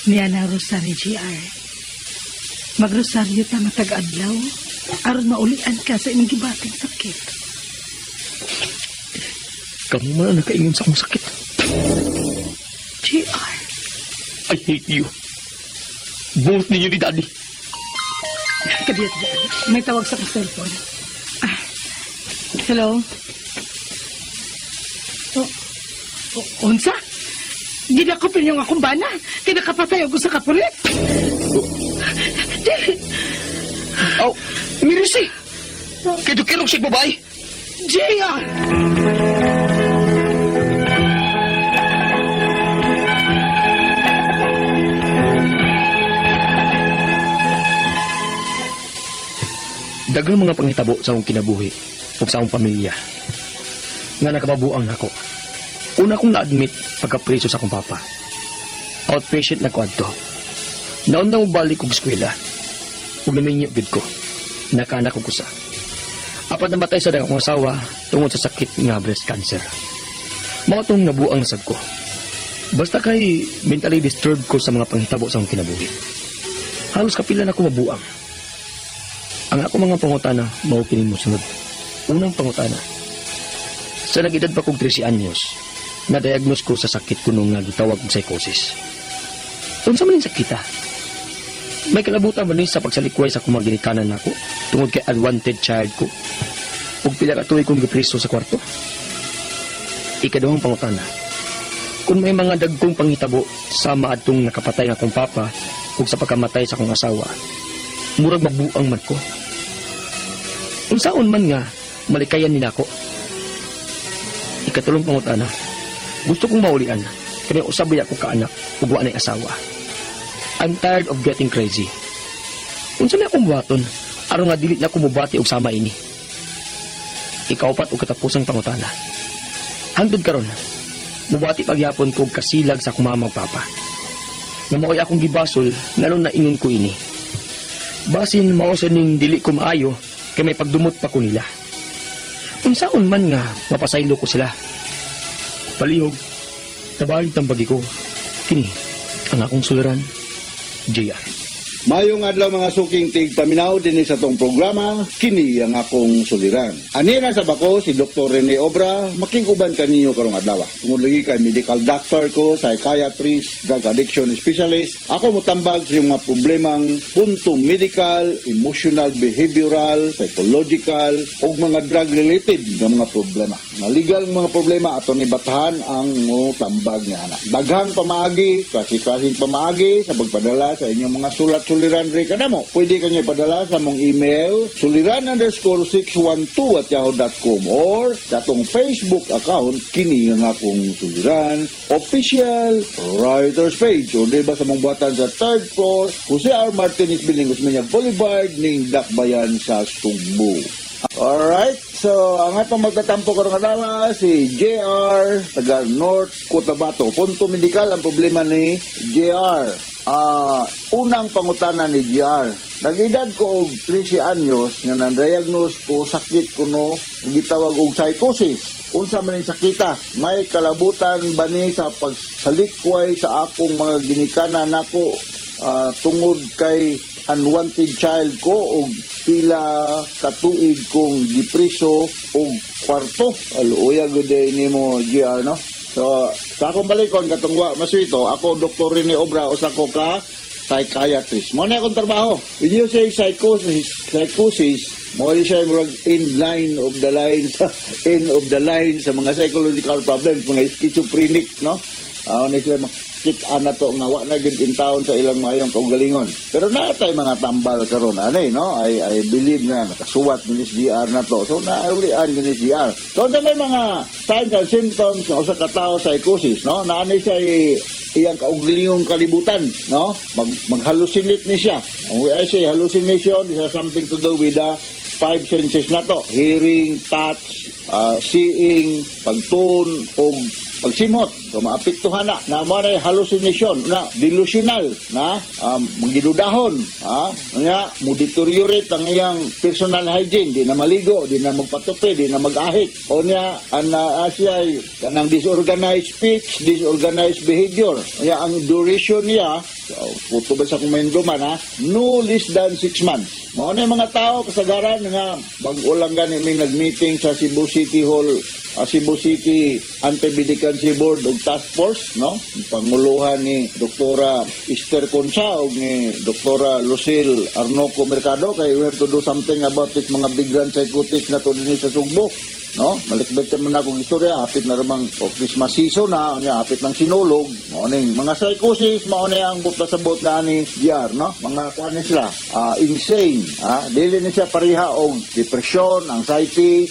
Niya na Rosario GR. Magrosaryo ta matag-adlaw aron maulian ka sa imong gibating sakit. Kamu man ang nakaingon sa akong sakit. GR. I hate you. Both ninyo ni Daddy. Kabiyat dyan. May tawag sa akong cellphone. Ah. Hello? Unsa? Ginakopin yung akong bana. Kinakapatay ako sa kapulit. Aw, Mirisi! Kidukirog si babae. JR! Dagang mga panghitabo sa akong kinabuhi o sa akong pamilya. Nga nakababuang ako. Una kong na-admit pagkapreso sa akong papa. Outpatient na kwadto. Naon na balik kong eskwela. Huwag namin gid ko. Nakaanak ko kusa. Apat na matay sa akong asawa tungod sa sakit nga breast cancer. Mga itong nabuang nasad ko. Basta kay mentally disturbed ko sa mga panghitabo sa akong kinabuhi. Halos kapila na ako mabuang. Ang ako mga pangutana, maupinin mo sunod. Unang pangutana. Sa nag-edad pa kong 13 anyos, na-diagnose ko sa sakit ko nung gitawag kong psychosis. Unsa man yung sakita? May kalabutan man sa pagsalikway sa kumaginikanan ako tungod kay unwanted child ko. Ug pila ka tuig kong gipreso sa kwarto. Ikaduhang pangutana. Kung may mga dagkong panghitabo sama adtong nakapatay nga akong papa ug sa pagkamatay sa akong asawa, murag mabuang man ko. Unsaon man nga malikayan nila ko. Ikatulong pangutana. Gusto kong maulian kaya usabay ako kaanak ug wa nay asawa. I'm tired of getting crazy. Unsa na akong buhaton aron nga dili na ko mubati og sama ini. Ikaupat og katapusang pangutana. Hangtod karon, mubati pagyapon ko og kasilag sa akong mama ug papa. Nga maoy akong gibasol nganong naingon ko ini. Basin mao sa ning dili ko maayo kay may pagdumot pa ko nila. Unsaon man nga mapasaylo ko sila. Palihog, tabahig tambagi ko. Kini, ang akong suliran, JR. Mayong adlaw mga suking tigpaminaw din sa tong programa, kini ang akong suliran. Anira sa bako si Dr. Rene Obra, makiguban kaninyo karong adlaw. Tungod lagi kay medical doctor ko, psychiatrist, drug addiction specialist. Ako motambag sa mga problemang punto medical, emotional, behavioral, psychological ug mga drug related nga mga problema. Nga legal mga problema aton ibatahan ang tambag nga ana. Daghang pamaagi, klase-klaseng pamaagi sa pagpadala sa inyong mga sulat-sulat suliran rin ka na mo. Pwede ka niya ipadala sa mong email, suliran_612@yahoo.com or sa atong Facebook account, kini nga akong suliran, official writers page. O diba sa mong buhatan sa 3rd floor, Jose R. Martinez Building, Usmeña Boulevard, ning Dakbayan sa Sugbo. Alright, so ang atong magtatampo karong adlaw si JR taga North Cotabato. Punto medikal ang problema ni JR. Unang pangutana ni JR. Nag-edad ko og 13 anyos nga na-diagnose ko sakit kuno gitawag og psychosis. Unsa man ang sakita? May kalabutan ba ni sa pagsalikway sa akong mga ginikanan nako tungod kay unwanted child ko o pila katuig kong gipriso o kwarto. Aluya good day ni mo, GR, no? So, sa akong balikon, katungwa, maswito, ako, Dr. Rene Obra, o sa ko ka, psychiatrist. Mo na akong trabaho. When you say psychosis, mo rin siya yung end of the line sa mga psychological problems, mga schizophrenic, no? Ano sila kita na to nga wa na gid in town sa ilang mayong kaugalingon. Pero natay mga tambal karon ani no. I believe na nakasuwat ni GR na to. So naulian ni GR. So may mga signs and symptoms ng usa ka tawo psychosis no. Naani siya iyang kaugalingong kalibutan no. Mag-hallucinate ni siya. Ang I say hallucination is something to do with the 5 senses na to. Hearing, touch, seeing, pagtun, o pagsimot. So, maapektuhan na mo na hallucination, na delusional, na magidudahon, nga, mo deteriorate ang iyang personal hygiene, di na maligo, di na magpatupi, di na mag-ahit. O niya, siya kanang disorganized speech, disorganized behavior. Kaya ang duration niya, puto ba sa kumenduman, no less than 6 months. Mao na mga tao kasagaran nga bag-ulang gani may nag-meeting sa Cebu City Hall, Cebu City Anti-Medicancy Board ug Task Force, no? Panguluhan ni Doktora Esther Concha ug ni Doktora Lucille Arnoco Mercado kay we have to do something about this mga migrant psychotic na to dinhi sa Sugbo. No, malikbet man akong istorya, hapit na ramang Christmas season na, hapit ng sinulog, maoning mga psychosis, maoning ang buta sa bot na ni GR, no? Mga kuan sila, insane, dili ni siya pareha og depression, anxiety,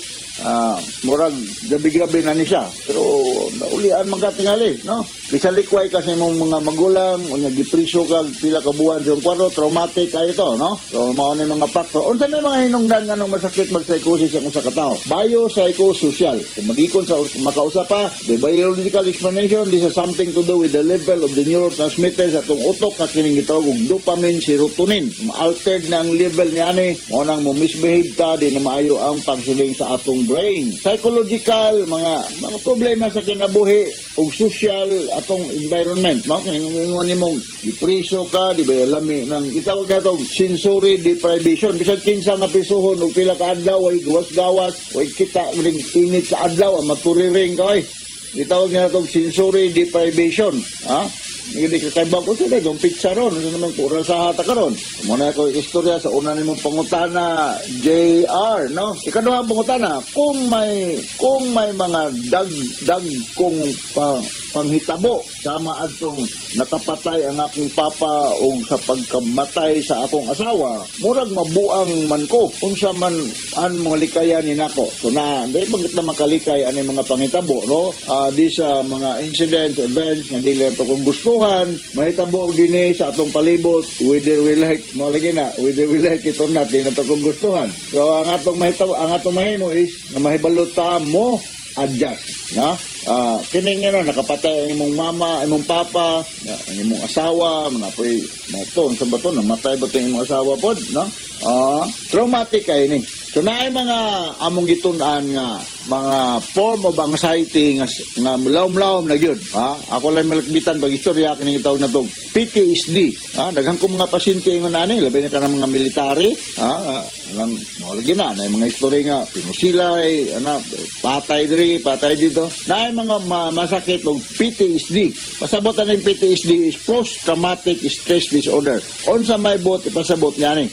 murag gabi-gabi na ni siya. Pero naulian magatingali, no? Bisalikway kasi mong mga magulang, unya gipriso ka pila ka buwan sa kwarto, traumatic kayo to, no? So mao ni mga factor. Unsa may mga hinungdan nganong masakit mag-psychosis ang usa ka tawo? Biopsychosocial. Kung magikon sa makausap pa, the biological explanation, this has something to do with the level of the neurotransmitters atong utok na kining gitawag og dopamine, serotonin. Ma-altered na ang level ni ani, mo nang mo misbehave ta, di na maayo ang functioning sa atong brain. Psychological, mga problema sa kinabuhi ug social atong environment, no? Kung mong ipriso ka, di ba, lami ng itawag na itong sensory deprivation. Bisag kinsa nga pisuhon o pila ka adlaw, ay gawas-gawas, o kita ring init sa adlaw, maturiring ka, itawag na itong sensory deprivation, ha? Hindi ka kaibang ko sila, yung pizza ron, ano naman pura sa hata ka ron. Muna ko istorya sa una nimong pangutana, JR, no? Ikaduha pangutana, kung may mga dag kung panghitabo sama atong nakapatay ang akong papa o sa pagkamatay sa akong asawa, murag mabuang man ko unsa man ang mga likaya ni nako. So na dili bagit na makalikay ani mga panghitabo, no? Di sa mga incidents, events nga dili to kung gustuhan, mahitabo dinhi sa atong palibot, whether we like mo lagi na, whether we like it or not, di na to kung gustuhan. So ang atong mahimo is na mahibalot ta mo adjust, no? Kining nakapatay ang imong mama, imong papa, ang imong asawa, mga poy, sa bato, namatay ba ito imong asawa pod, no? Traumatic kayo ni. So naay mga among gitunan nga mga form of anxiety nga lawom-lawom na gyud, Ako lang malakbitan pag istorya kining tawag na tong PTSD, daghang ko mga pasyente ingon ani, labi na kanang mga military, lang mo lagi na mga istorya nga pinusilay, patay diri, patay dito. Naay mga masakit og PTSD. Pasabot ang PTSD is post-traumatic stress disorder. Unsa may bot ipasabot niya ni?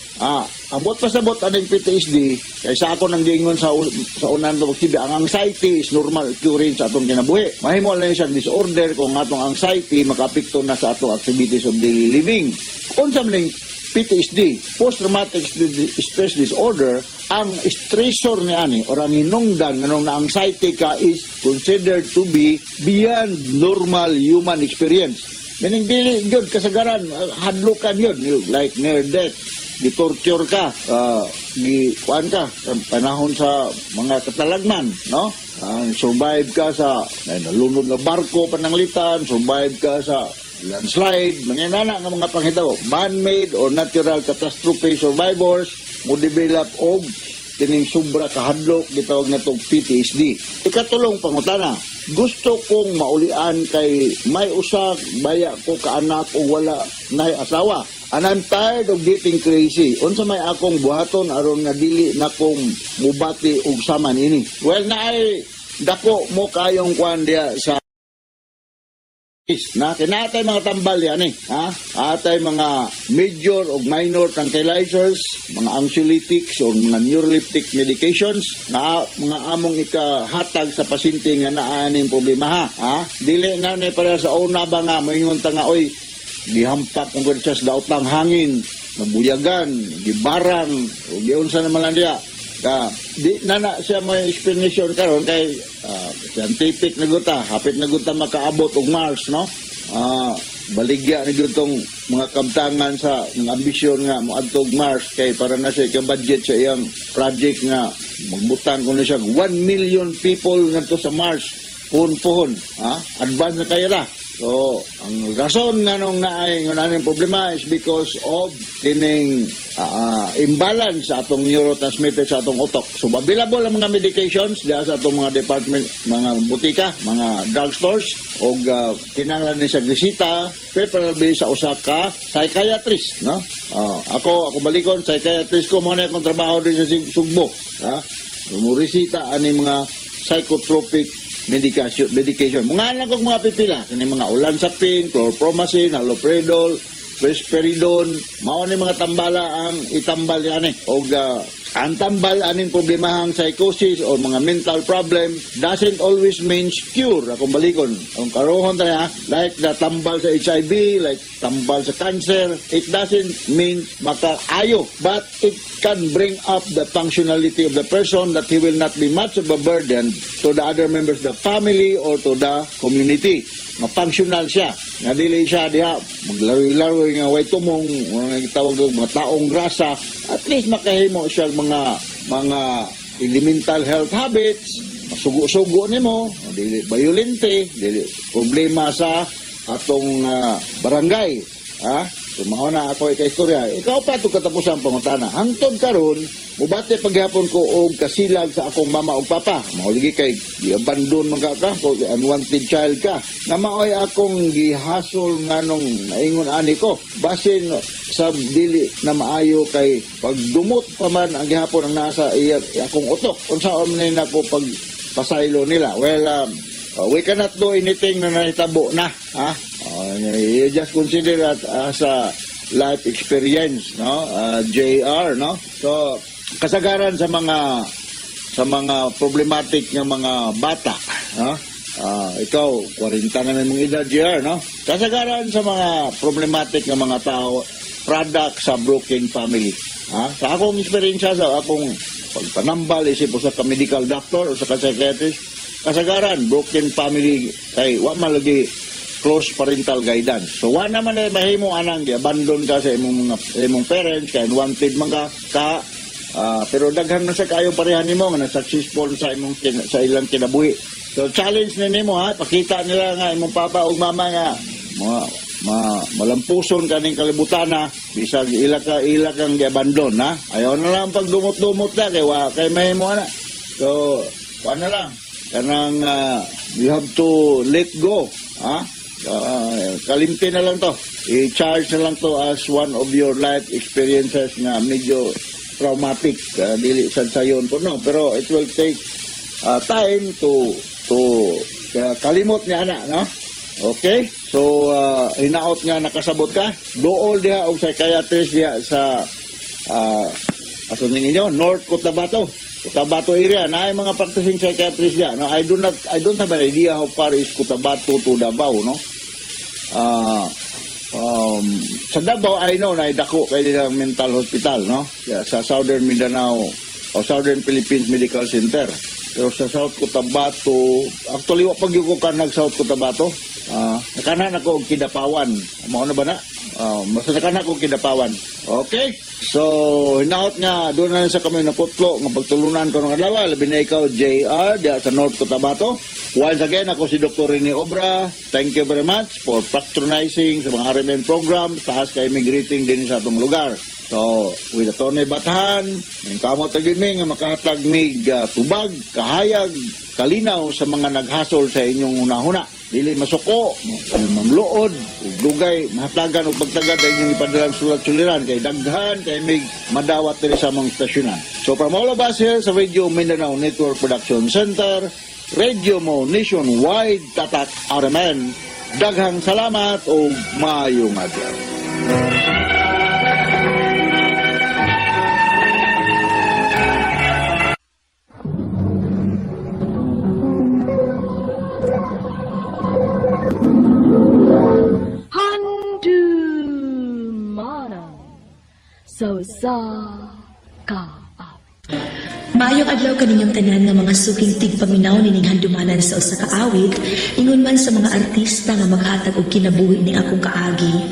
Ang bot pasabot aning PTSD kay sa ako nang giingon sa unan to ang anxiety is normal occurrence sa atong kinabuhi. Mahimo lang siyang disorder kung atong anxiety makapekto na sa atong activities of daily living. Unsa man PTSD, post-traumatic stress disorder, ang stressor ni ani or ang hinungdan nganong na-anxiety ka is considered to be beyond normal human experience. Meaning dili gyud kasagaran hadlukan yun, like near death, di-torture ka, kuan ka panahon sa mga katalagman, no? Survive ka sa nalunod na barko pananglitan, survive ka sa landslide, manginana nga mga panghitaw, man-made or natural catastrophe survivors mo develop og kining sobra kahadlok gitawag na tong PTSD. Ikatulong pangutana, gusto kong maulian kay may usa baya ko kaanak o wala nay asawa. And I'm tired of getting crazy. Unsa may akong buhaton aron nga dili na kong mubati og saman ini. Well, naay dako mo kayong kwan diya sa na kinatay mga tambal yan ha? Atay mga major o minor tranquilizers, mga anxiolytics o mga neuroleptic medications na mga among ikahatag sa pasyente nga naaning problema ha? Dili na ni para sa una ba nga moingon ta nga oy gihampak kung gud sa daot lang hangin, nabuyagan, gibarang o giunsa naman lang diya. Di na siya may explanation karon kay scientific na guta, hapit na guta makaabot og Mars, no? Baligya ni gutong mga kamtangan sa ng ambisyon nga moadto og Mars kay para na siya ka budget sa iyang project nga magbutang kuno siya 1 million people ngadto sa Mars puhon advance na kayo ra. So, ang rason nga nung naay ng problema is because of kining imbalance sa atong neurotransmitter sa atong utok. So, available ang mga medications diya sa atong mga department, mga butika, mga drugstores, o kinahanglan ni sa bisita, preferably sa usa ka psychiatrist, no? Ako balikon, psychiatrist ko, muna akong trabaho din sa Sugbo. Murisita ani mga psychotropic medication. Mga anak kong mga pipila, kani mga olanzapine, chlorpromazine, haloperidol, risperidone, mao ni mga tambala ang itambal yan o ang tambal aning problemahang psychosis o mga mental problem doesn't always means cure. Akong balikon, ang karohon tayo like the tambal sa HIV, like tambal sa cancer, it doesn't mean makaayo, but it can bring up the functionality of the person that he will not be much of a burden to the other members of the family or to the community. Ma-functional siya. Nga dili siya diha maglaro-laro nga way tumong mga tawag mga taong grasa. At least makahimo siya mga elemental health habits. Masugo-sugo nimo, dili violente, dili problema sa atong barangay. So, mauna ako istorya. Ikaw pa ito katapusan pangutana. Hangtod karon, mubate paghapon ko og kasilag sa akong mama o papa. Mauligi kay i-abandon mga ka, kung unwanted child ka. Na maoy akong gihasol nga nung naingon ani ko. Basin sa dili na maayo kay pagdumot pa man ang gihapon ang nasa akong utok. Kung saan man na ko pagpasaylo nila. Well, we cannot do anything na nahitabo na. You just consider that as a life experience, no? JR, no? So, kasagaran sa mga problematic ng mga bata, no? Ikaw, 40 na mong edad, JR, no? Kasagaran sa mga problematic ng mga tao, product sa broken family. Sa akong experience, sa akong pagpanambal, isip sa medical doctor o sa psychiatrist, kasagaran, broken family, kay wa malagi close parental guidance. So, wa naman na mahimo anang abandon ka sa imong parents, kaya unwanted man ka pero daghan na sa kayo parehan nimo nga successful sa ilang kinabuhi. So, challenge na nimo pakita nila nga imong papa ug mama nga malampuson kaning kalibutan bisag ila kang giabandon ayaw na lang pagdumot-dumot na kay mahimo ana. So, na lang kanang you have to let go kalimti na lang to, i-charge na lang to as one of your life experiences na medyo traumatic, dili sad sayon po no, pero it will take time to kalimot niya na, no? Okay, so hinaot nga nakasabot ka dool diha og psychiatrist diha sa aso ninyo North Cotabato area na ay mga practicing psychiatrist diha. No, I don't have an idea how far is Cotabato to Davao, no? sa Davao, I know na idako kay nilang mental hospital, no? Sa Southern Mindanao o Southern Philippines Medical Center. Pero sa South Cotabato, actually, wapag yung ko ka nag-South Cotabato. Nakanan ako og Kidapawan. Mao na ba na? Basta nakanan ako og Kidapawan. Okay? So, hinaot nga, doon na sa kami naputlo, nga pagtulunan ko ng adlaw, labi na ikaw, JR, diya sa North Cotabato. Once again, ako si Dr. Rene Obra. Thank you very much for patronizing sa mga RMN program. Taas kay migrating din sa atong lugar. So, with the Tone Batahan, ang kamot tagimi nga makahatag mig tubag, kahayag, kalinaw sa mga naghasol sa inyong unahuna. Dili masuko, mamluod, dugay, mahatagan o pagtagad ay inyong ipadalang sulat-suliran kay daghan, kay mig madawat diri sa mga stasyonan. So, from all of us here sa Radio Mindanao Network Production Center, Radio Mo Nationwide Tatak RMN, daghang salamat o maayong adlaw. So sa ka. Maayong adlaw kaninyong tanan nga mga suging tigpaminaw nining handumanan sa usa ka awit, ingon man sa mga artista nga maghatag og kinabuhi ning akong kaagi.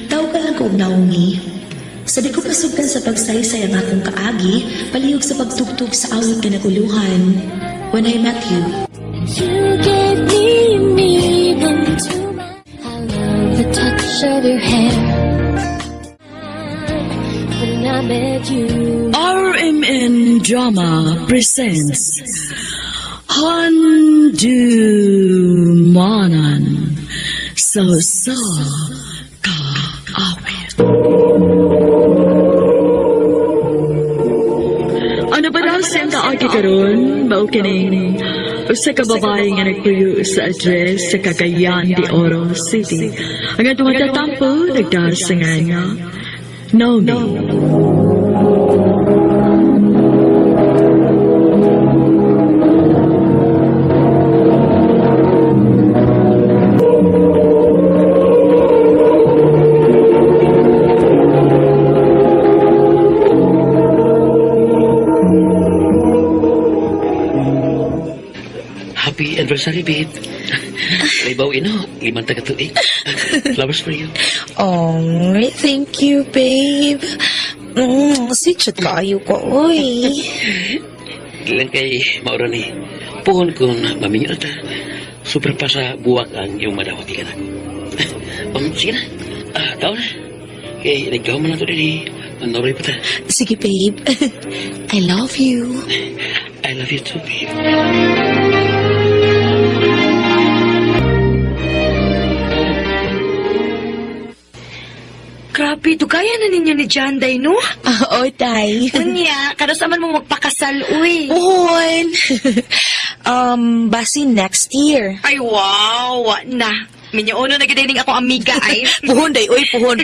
Tawag ko og Naomi. Sa di ko kasugdan sa pagsaysay ang akong kaagi, palihog sa pagtugtog sa awit nga naguluhan. When I Met You. You gave me meaning to my I love the touch of your hair. When I met you. RMN Drama presents Handumanan So Sa Ka Awit. Ano ba daw siyang kaagi karon? Maukining sa kababae nga nagpuyo sa address sa Cagayan de Oro City. Ang atong matatampo, nagdasangan nga Naomi. Happy anniversary, babe. May bawin no, 5 taga-tuig. Flowers for you. Oh, thank you, babe. Sweet kayo ko, oy. Lang kay maura ni puhon kung maminyo na ta. Sobra pa sa buwak ang iyong madawati ka na. Sige na. Tao na. Kay nagkaw man na ito din. Manoray pa ta. Sige, babe. I love you. I love you too, babe. Grabe, dugaya na ninyo ni Janday, no? Oo, tay. Unya, karasaman mo magpakasal, uy. Puhon. Basi next year. Ay, wow, wa na. Minyoono na gidining akong amiga, ay. Puhon, day. Uy, puhon.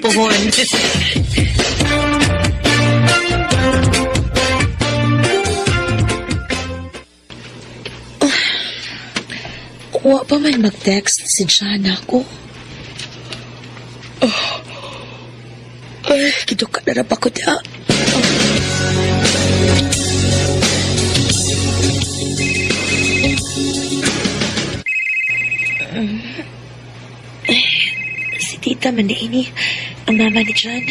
Wa pa man mag-text si Jana ko. Ay, kiduka na rap ako da. Si Tita Manini, ang mama ni John.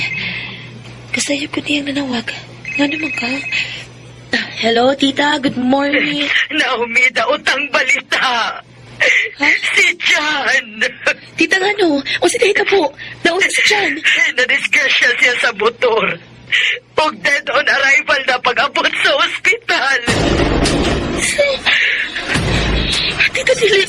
Kasayap ko niyang nanawag. Nga naman ka? Hello, Tita. Good morning. Naomi, daotang balita. Ha? Si John. Tita nga no. O si Tita po. Nauna si John. Na-disgrasya siya sa motor. Og dead on arrival na pag-abot sa ospital. Tita Dili.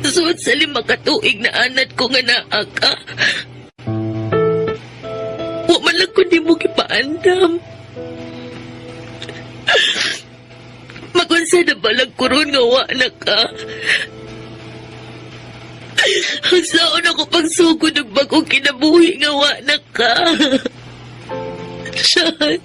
Suot sa 5 katuig na anad ko nga naa ka. Wa man lang ko di mo kipaandam. Magunsa na balag ko ron nga wa na ka. Ang saon ako pagsugod ng bagong kinabuhi nga wa na ka. Sean.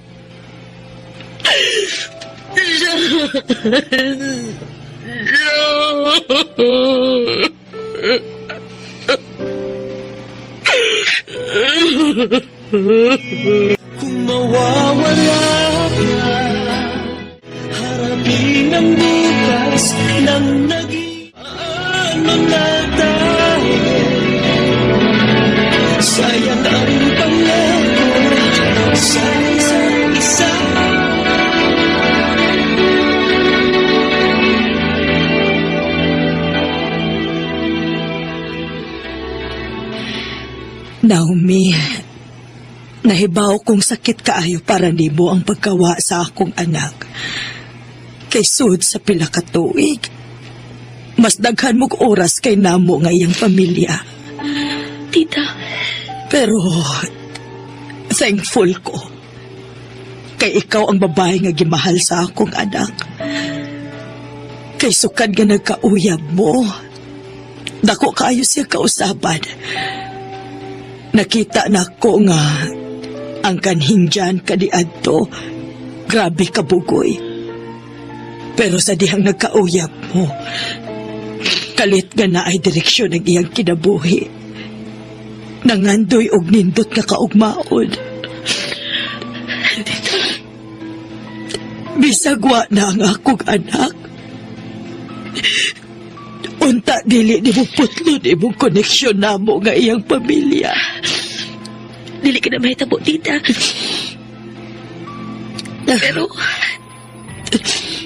Kung mawawala ka, harapin ang bukas ng naging ano na tayo. Sayang ang pangako sa isa't isa. Naomi, nahibaw kong sakit kaayo para nimo ang pagkawa sa akong anak. Kay sud sa pila ka tuig, mas daghan mong oras kay namo nga iyang pamilya. Tita. Pero, thankful ko. Kay ikaw ang babae nga gimahal sa akong anak. Kay sukad nga nagkauyab mo, dako kaayo siya kausaban. Nakita na ko nga ang kanhing dyan kaniadto, grabe kabugoy. Pero sa dihang nagkauyab mo, kalit nga na ay direksyon ng iyang kinabuhi. Nangandoy og nindot nga kaugmaon. Bisagwa na ang akong anak. Unta dili ni mo putlo ni mong koneksyon na mo nga iyang pamilya. Dili ka na mahitabo, tita. Pero,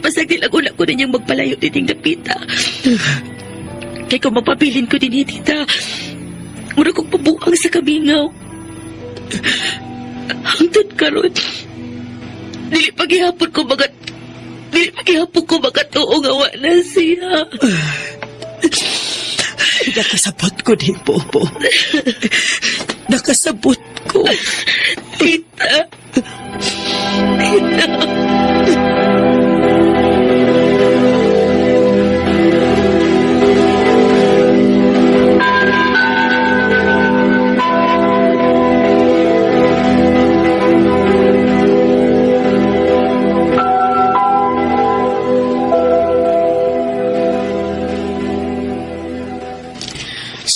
pasag nilang ko na niyang magpalayo din yung napita. Kaya kung mapabilin ko din tita, muna kong pabuang sa kamingaw. Hangtod karon. Dili paghihapon ko magatuo nga wa na siya. Nakasabot ko din, Bobo. Nakasabot ko. Tita.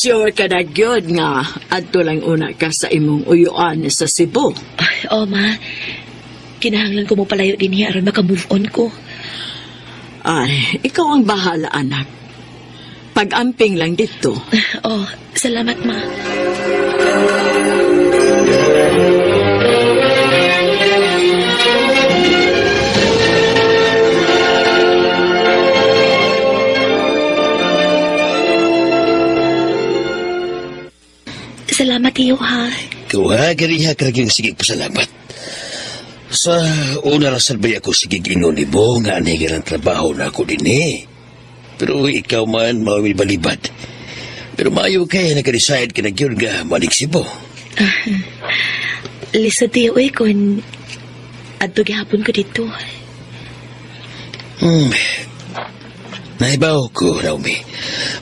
Sure ka na gyud nga adto lang una ka sa imong uyuan sa Cebu. Oo, ma. Kinahanglan ko mo palayo din niya aron maka-move on ko. Ay, ikaw ang bahala, anak. Pag-amping lang dito. Oh, salamat, ma. Salamat iyo, ha? Kuha, ganiha ka rin sige pasalamat. Sa una lang salbay ako sige ingon ni mo nga anigil ang trabaho na ako din Pero ikaw man mawilbalibad. Pero maayo kaya nag-decide ka na yun nga maliksibo. Lisod iyo, kung adto gihapon ko dito. Naibaw ko, Naomi.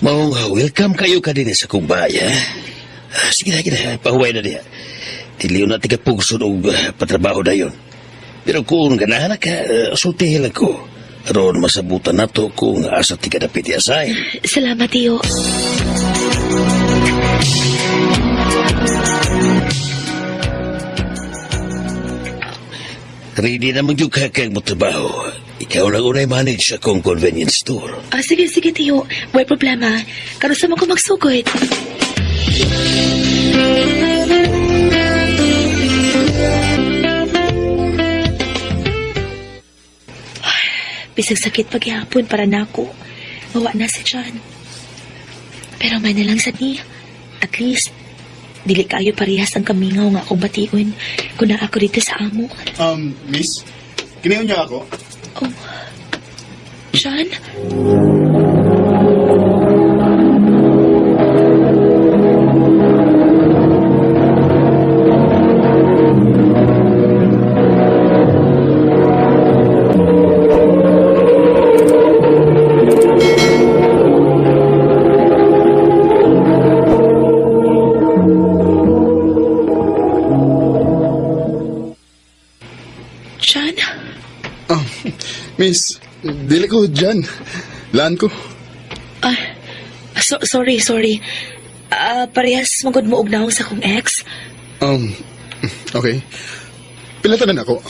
Maong welcome kayo ka din sa kumbaya. Sige na, pahuway na diya. Tiliw na tigapugso o patrabaho na yun. Pero kung ganahan ka, sultihin lang ko. Aron masabutan na to kung asa tiga na piti asay. Salamat iyo. Ready na magyugha kang mo trabaho. Ikaw lang unay manage sa kong convenience store. Sige, tiyo. May problema. Karusa mo ko magsugod. Bisag sakit paghihapon para na ako. Mawa na si John. Pero may nalang sa niya. At least, dili kayo parehas ang kamingaw nga akong bation kung na ako dito sa amo. Miss, kinayon niya ako? Oh. John? Miss, dili ko dyan. Laan ko. Sorry. Parehas magod mo og naong sa kong ex. Okay. Pilatanan ako.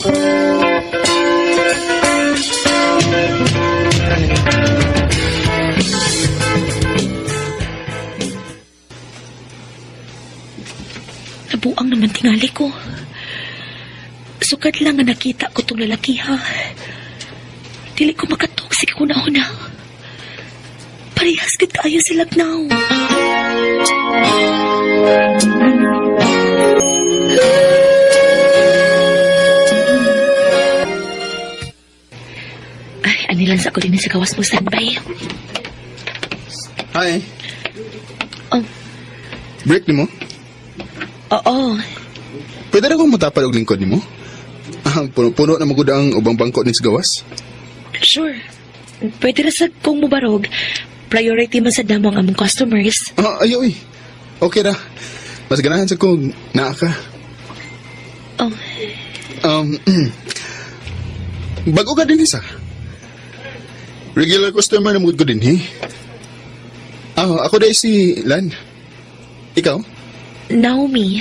Nabuang naman tingali ko. Sukad lang nga nakita ko tong lalaki ha. Dili ko makatok, sige ko na. Parehas gid kaayo sila now. Ay, anilan sa ko din sa gawas mo standby. Hi. Oh. Break ni mo? Oo. Pwede na akong matapal og lingkod ni mo? Puno na magud ang ubang bangko ni sa gawas? Sure. Pwede ra sa kung mubarog. Priority man sa damo ang among customers. Ayaw eh. Okay ra. Mas ganahan sa kong naa ka. Oh. Bago ka din isa. Regular customer na magud ko din eh. Ako dahil si Lan. Ikaw? Naomi.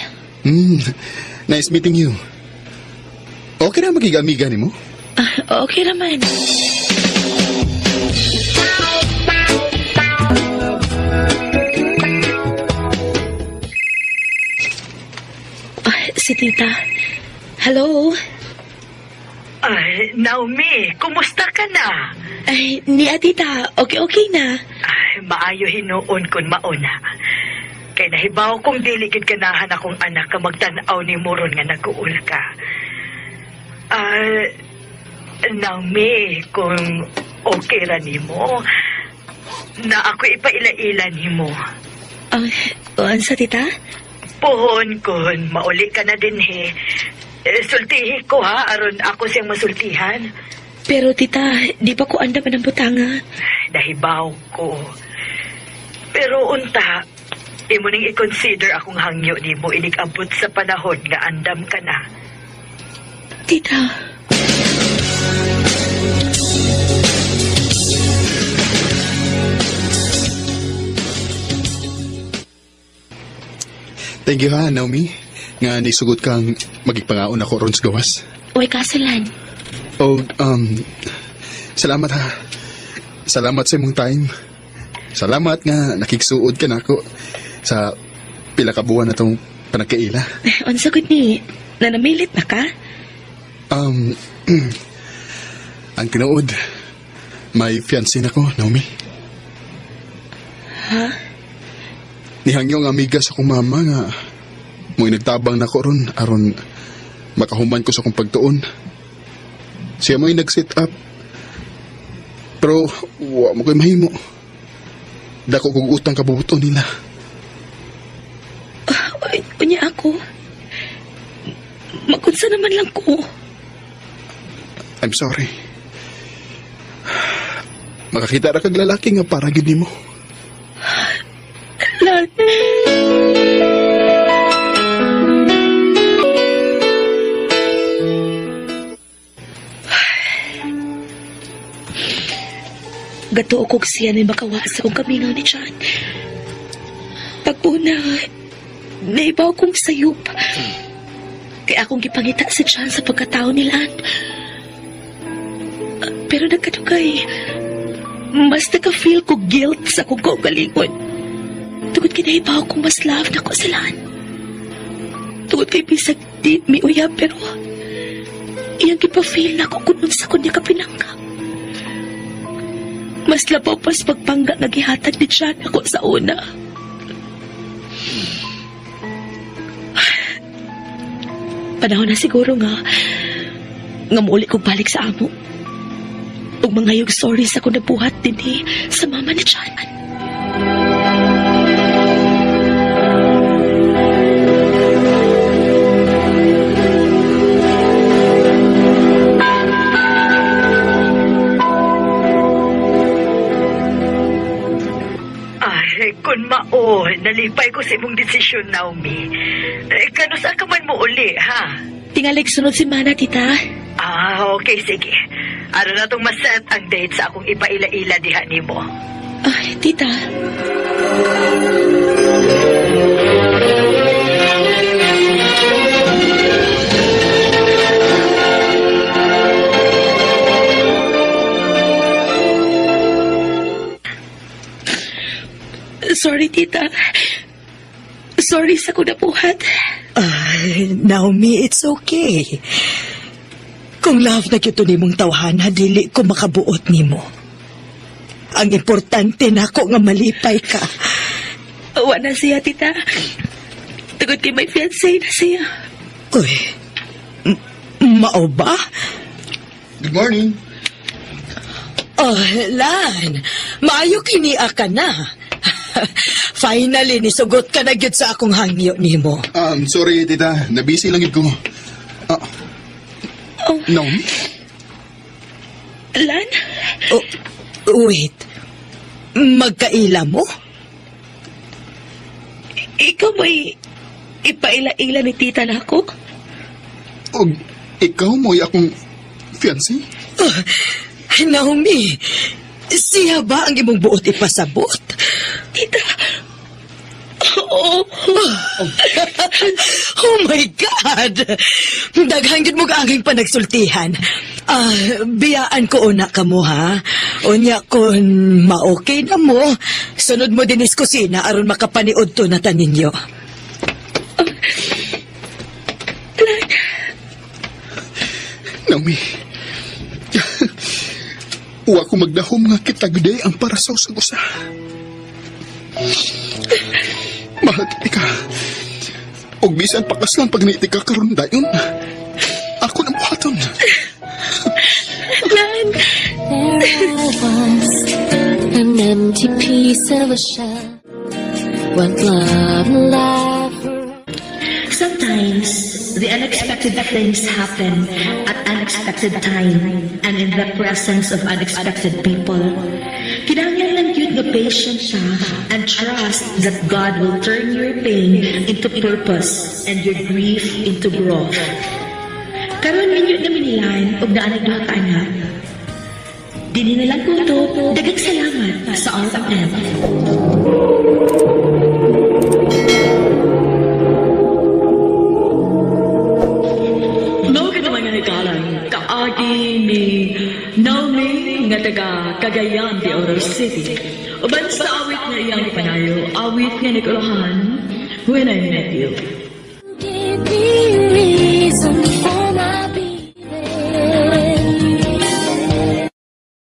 Nice meeting you. Okay na magigamiga ni mo? Okay naman. Si tita. Hello? Ay, Naomi, kumusta ka na? Ay, ni tita. Okay na. Ay, maayo hinuon kun mauna. Kay nahibaw kong diligid kanahan akong anak ka magtanaw ni Moron nga nag-uul ka. Naomi, kung okay ra nimo, na ako ipaila-ila nimo. Sa tita? Puhon kun mauli ka na din he. Sultihi ko ha, aron ako siyang masultihan. Pero tita, di pa ko anda pa ng butanga. Nahibaw ko. Pero unta, imo ning i-consider akong hangyo nimo inig-abot sa panahon nga andam ka na. Tita. Thank you ha, Naomi. Nga nisugot kang magigpangaon ako ron sa gawas. Uy, kasalan. Salamat ha. Salamat sa imong time. Salamat nga nakigsuod ka na ako sa pila ka buwan na itong panagkaila. Unsa gud ni? Nanamilit na ka? Ang tinuod, may fiancé na ko, Naomi. Ha? Nihangyo nga amiga sa kong mama nga mo'y nagtabang na ko ron aron makahuman ko sa kong pagtuon. Siya mo'y nag-set up. Pero wa mo ko'y mahimo. Dako kong utang kabubuto nila. Unya ako. Magunsa naman lang ko. I'm sorry. Makakita ra kag lalaki nga para gid nimo. Lan. Gato kog siya ni makawa sa kong kamingaw ni John. Pagpuna, naibaw kong sayop. Kaya akong gipangita si John sa pagkatao nila. Pero nagkadugay, mas naka-feel ko guilt sa kong kaugalingon. Tugod kinaibaw kong mas love na ko sila. Tugod kay bisag di mi uyab, pero iyang ipa-feel na ko kung sa kunya kapinangka. Mas labaw pas pagpangga nagihatag ni John ako sa una. Panahon na siguro nga muli kong balik sa amo. Ug mangayog sorry sa kung nabuhat din sa mama ni John. Kun mao, nalipay ko sa imong desisyon, Naomi. Kanus ka man mo uli, ha? Tingalig sunod si Mana, tita. Okay, sige. Ano na itong maset ang date sa akong ipaila-ila diha nimo? Ay, tita. Sorry, tita. Sorry sa kunabuhat. Naomi, it's okay. Kung love na kito nimong tawhana, dili ko makabuot nimo. Ang importante na ako nga malipay ka. Awa na siya, tita. Tugod kay may fiancé na siya. Uy, mao ba? Good morning. Lan, maayo kini ka na. Finally, nisugot ka na gyud sa akong hangyo nimo. Sorry, tita. Nabisi lang yun ko. Naomi? Lan? Wait. Magkaila mo? Ikaw may ipaila-ila ni tita na ako? O, ikaw mo'y akong fiancé? Naomi, siya ba ang imong buot ipasabot? Tita, oo. Oh my God! Daghang gid mo kaanging panagsultihan. Biyaan ko una ka mo, ha? Unya kung ma-okay na mo, sunod mo din is kusina aron makapaniod to na taninyo. Naomi, wa ko magdahom nga kita gede ang parasaw sa gusa. Mahal ka. Og bisan pakaslan pag naiti ka karon dayon. Ako na buhaton. Lan! There I was, an empty piece of a shell. What love and life. Sometimes, the unexpected things happen at unexpected time and in the presence of unexpected people. Kinahanglan lang yun na patient siya and trust that God will turn your pain into purpose and your grief into growth. Karon ninyo na minilan og naanay duha ka anak. Dili na lang ko to, daghang salamat sa RMN. Kaagi ni Naomi nga taga Cagayan de Oro City. Uban sa awit na iyang panayo, awit nga nagulahan, When I Met You. Give me